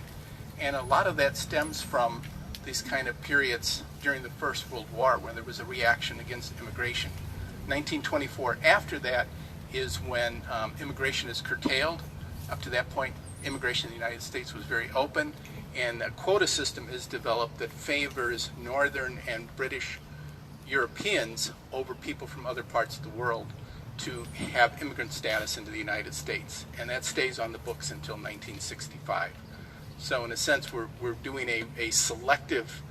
And a lot of that stems from these kind of periods during the First World War when there was a reaction against immigration. 1924 after that is when immigration is curtailed. Up to that point, immigration in the United States was very open, and a quota system is developed that favors Northern and British Europeans over people from other parts of the world to have immigrant status into the United States. And that stays on the books until 1965. So in a sense, we're doing a selective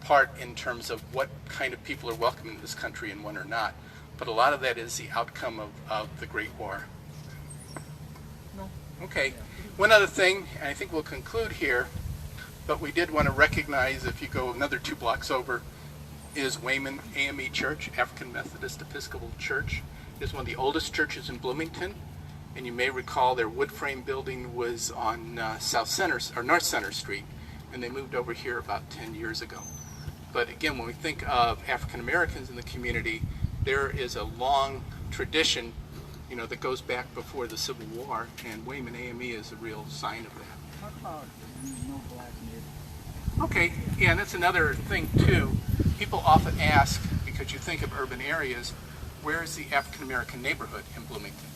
part in terms of what kind of people are welcome in this country and when are not. But a lot of that is the outcome of the Great War. Okay, one other thing, and I think we'll conclude here, but we did want to recognize, if you go another 2 blocks over, is Wayman AME Church, African Methodist Episcopal Church. It is one of the oldest churches in Bloomington, and you may recall their wood frame building was on North Center Street, and they moved over here about 10 years ago. But again, when we think of African Americans in the community, there is a long tradition, you know, that goes back before the Civil War, and Wayman AME is a real sign of that. How about no black neighborhood? Okay, yeah, and that's another thing too. People often ask, because you think of urban areas, where is the African American neighborhood in Bloomington?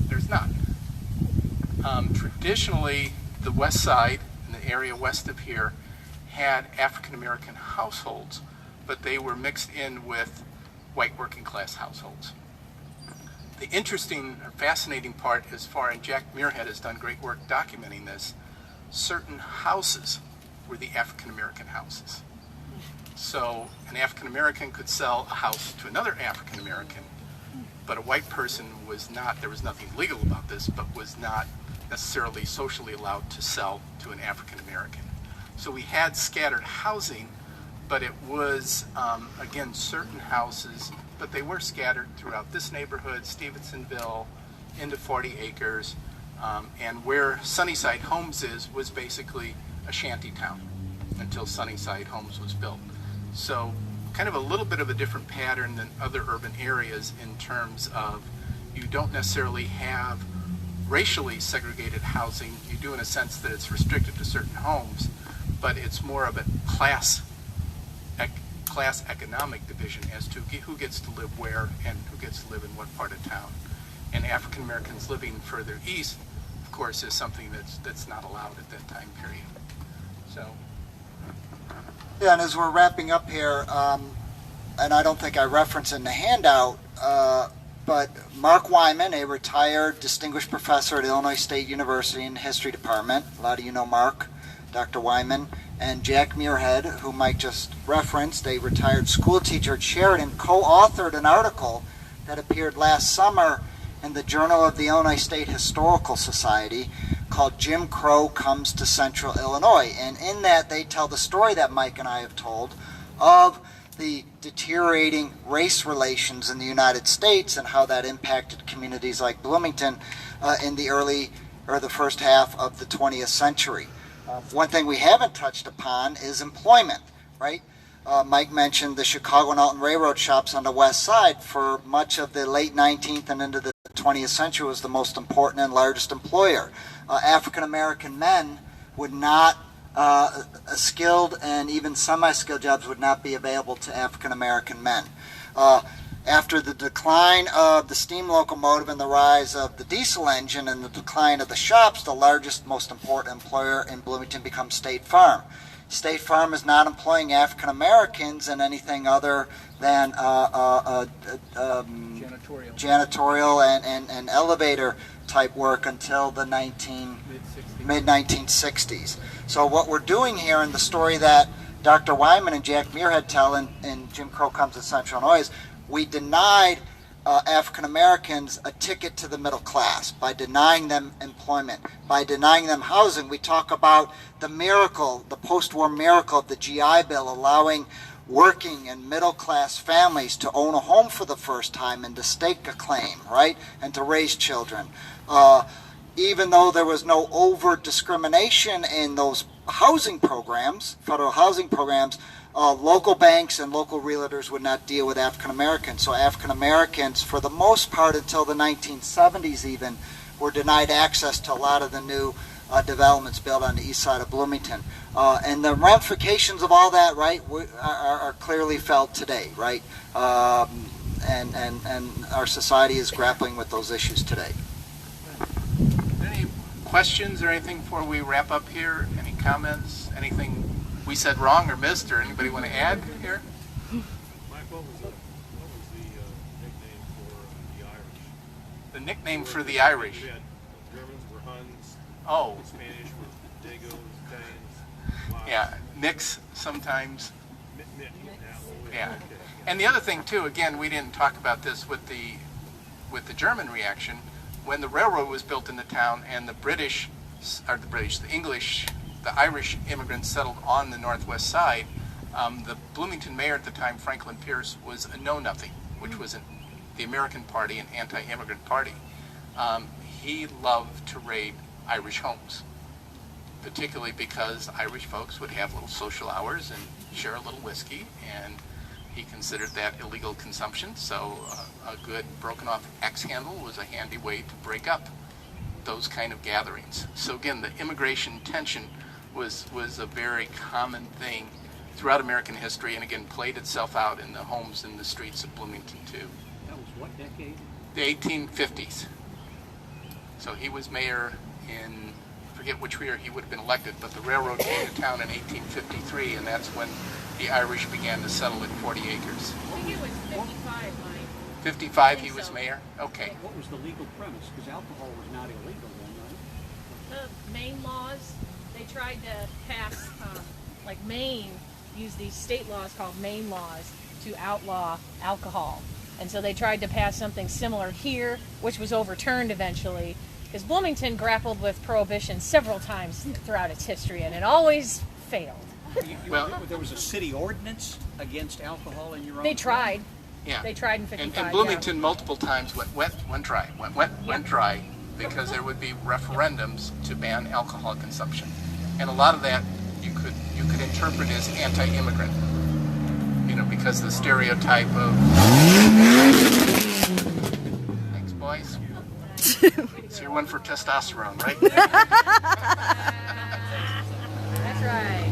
There's none. Traditionally, the west side, in the area west of here, had African American households, but they were mixed in with white working class households. The interesting or fascinating part as far, and Jack Muirhead has done great work documenting this, certain houses were the African American houses. So an African American could sell a house to another African American, but a white person was not, there was nothing legal about this, but was not necessarily socially allowed to sell to an African American. So we had scattered housing, but it was, again, certain houses, but they were scattered throughout this neighborhood, Stevensonville, into 40 acres, and where Sunnyside Homes is was basically a shanty town until Sunnyside Homes was built. So kind of a little bit of a different pattern than other urban areas in terms of you don't necessarily have racially segregated housing. You do in a sense that it's restricted to certain homes, but it's more of a class economic division as to who gets to live where and who gets to live in what part of town. And African Americans living further east, of course, is something that's not allowed at that time period. So. Yeah, and as we're wrapping up here, and I don't think I referenced in the handout, but Mark Wyman, a retired distinguished professor at Illinois State University in the History Department, a lot of you know Mark, Dr. Wyman, and Jack Muirhead, who Mike just referenced, a retired school teacher at Sheridan, co-authored an article that appeared last summer in the Journal of the Illinois State Historical Society called Jim Crow Comes to Central Illinois. And in that, they tell the story that Mike and I have told of the deteriorating race relations in the United States and how that impacted communities like Bloomington in the early or the first half of the 20th century. One thing we haven't touched upon is employment, right? Mike mentioned the Chicago and Alton Railroad shops on the west side for much of the late 19th and into the 20th century was the most important and largest employer. African-American men would not, skilled and even semi-skilled jobs would not be available to African-American men. After the decline of the steam locomotive and the rise of the diesel engine and the decline of the shops, the largest, most important employer in Bloomington becomes State Farm. State Farm is not employing African Americans in anything other than janitorial and elevator type work until the mid-1960s. So what we're doing here in the story that Dr. Wyman and Jack Muirhead tell in Jim Crow Comes to Central Illinois is we denied African Americans a ticket to the middle class by denying them employment, by denying them housing. We talk about the miracle, the post-war miracle of the GI Bill allowing working and middle-class families to own a home for the first time and to stake a claim, right, and to raise children. Even though there was no overt discrimination in those housing programs, federal housing programs, local banks and local realtors would not deal with African Americans. So African Americans, for the most part until the 1970s even, were denied access to a lot of the new developments built on the east side of Bloomington. And the ramifications of all that, right, are clearly felt today, right? And our society is grappling with those issues today. Any questions or anything before we wrap up here? Any comments? Anything we said wrong or missed, or anybody want to add here? Mike, what was the nickname for the Irish? The nickname for the Irish? We had Germans were Huns. Oh. Spanish were Dagos, Danes. Yeah, Nicks sometimes. Yeah. Okay. And the other thing too, again, we didn't talk about this with the German reaction. When the railroad was built in the town and the Irish immigrants settled on the northwest side, the Bloomington mayor at the time, Franklin Pierce, was a know-nothing, which was the American Party, an anti-immigrant party. He loved to raid Irish homes, particularly because Irish folks would have little social hours and share a little whiskey, and he considered that illegal consumption, so a good broken off axe handle was a handy way to break up those kind of gatherings. So again, the immigration tension was a very common thing throughout American history, and again played itself out in the homes and the streets of Bloomington too. That was what decade? The 1850s. So he was mayor in, I forget which year he would have been elected, but the railroad came to town in 1853, and that's when the Irish began to settle at 40 acres. I think it was 55, Mike. 55 he was mayor? Okay. What was the legal premise? Because alcohol was not illegal then, right? The Maine laws, they tried to pass, like Maine used these state laws called Maine laws to outlaw alcohol. And so they tried to pass something similar here, which was overturned eventually, because Bloomington grappled with prohibition several times throughout its history, and it always failed. Well, there was a city ordinance against alcohol in your own They tried. Yeah. They tried in 55. And Bloomington multiple times went wet, went dry, went wet, went dry, because there would be referendums to ban alcohol consumption. And a lot of that you could interpret as anti-immigrant, you know, because the stereotype of thanks boys. It's your one for testosterone, right? That's right.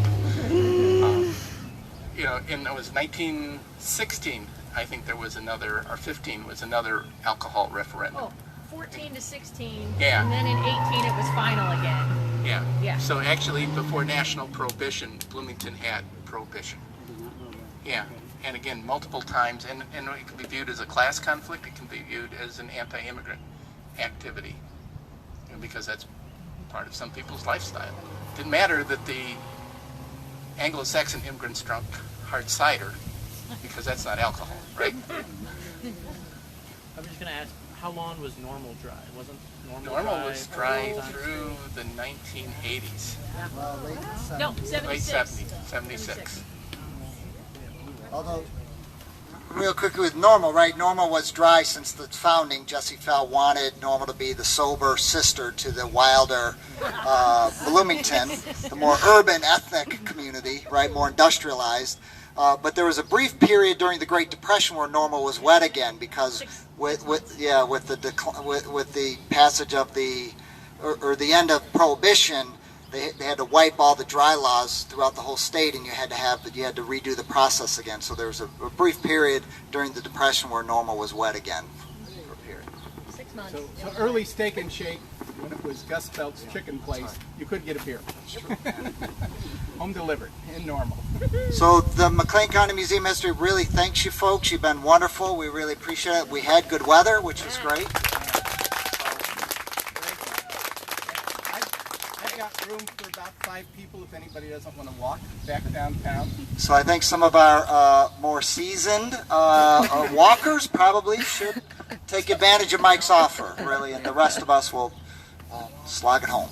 You know, and it was 1916, I think there was another, or 15 was another alcohol referendum. Oh, 14 to 16. Yeah. And then in 18 it was final again. Yeah. Yeah. So actually, before national prohibition, Bloomington had prohibition. Yeah. And again, multiple times, and it can be viewed as a class conflict. It can be viewed as an anti-immigrant activity, you know, because that's part of some people's lifestyle. It didn't matter that the Anglo-Saxon immigrants drunk hard cider, because that's not alcohol, right? I was just going to ask, how long was normal dry? Wasn't Normal was dry through the 1980s. No, 76. Late 70s, 76. Although, real quickly with Normal, right? Normal was dry since the founding. Jesse Fell wanted Normal to be the sober sister to the wilder Bloomington, the more urban ethnic community, right? More industrialized. But there was a brief period during the Great Depression where Normal was wet again because with the passage of the end of Prohibition, they had to wipe all the dry laws throughout the whole state, and you had to redo the process again. So there was a brief period during the Depression where Normal was wet again for a period. 6 months. So early Steak and Shake, when it was Gus Felt's chicken place, you could get a beer. Home delivered in Normal. So the McLean County Museum of History really thanks you folks. You've been wonderful. We really appreciate it. We had good weather, which was great. I've got room for about 5 people if anybody doesn't want to walk back downtown. So I think some of our more seasoned walkers probably should take advantage of Mike's offer, really, and the rest of us will slog it home.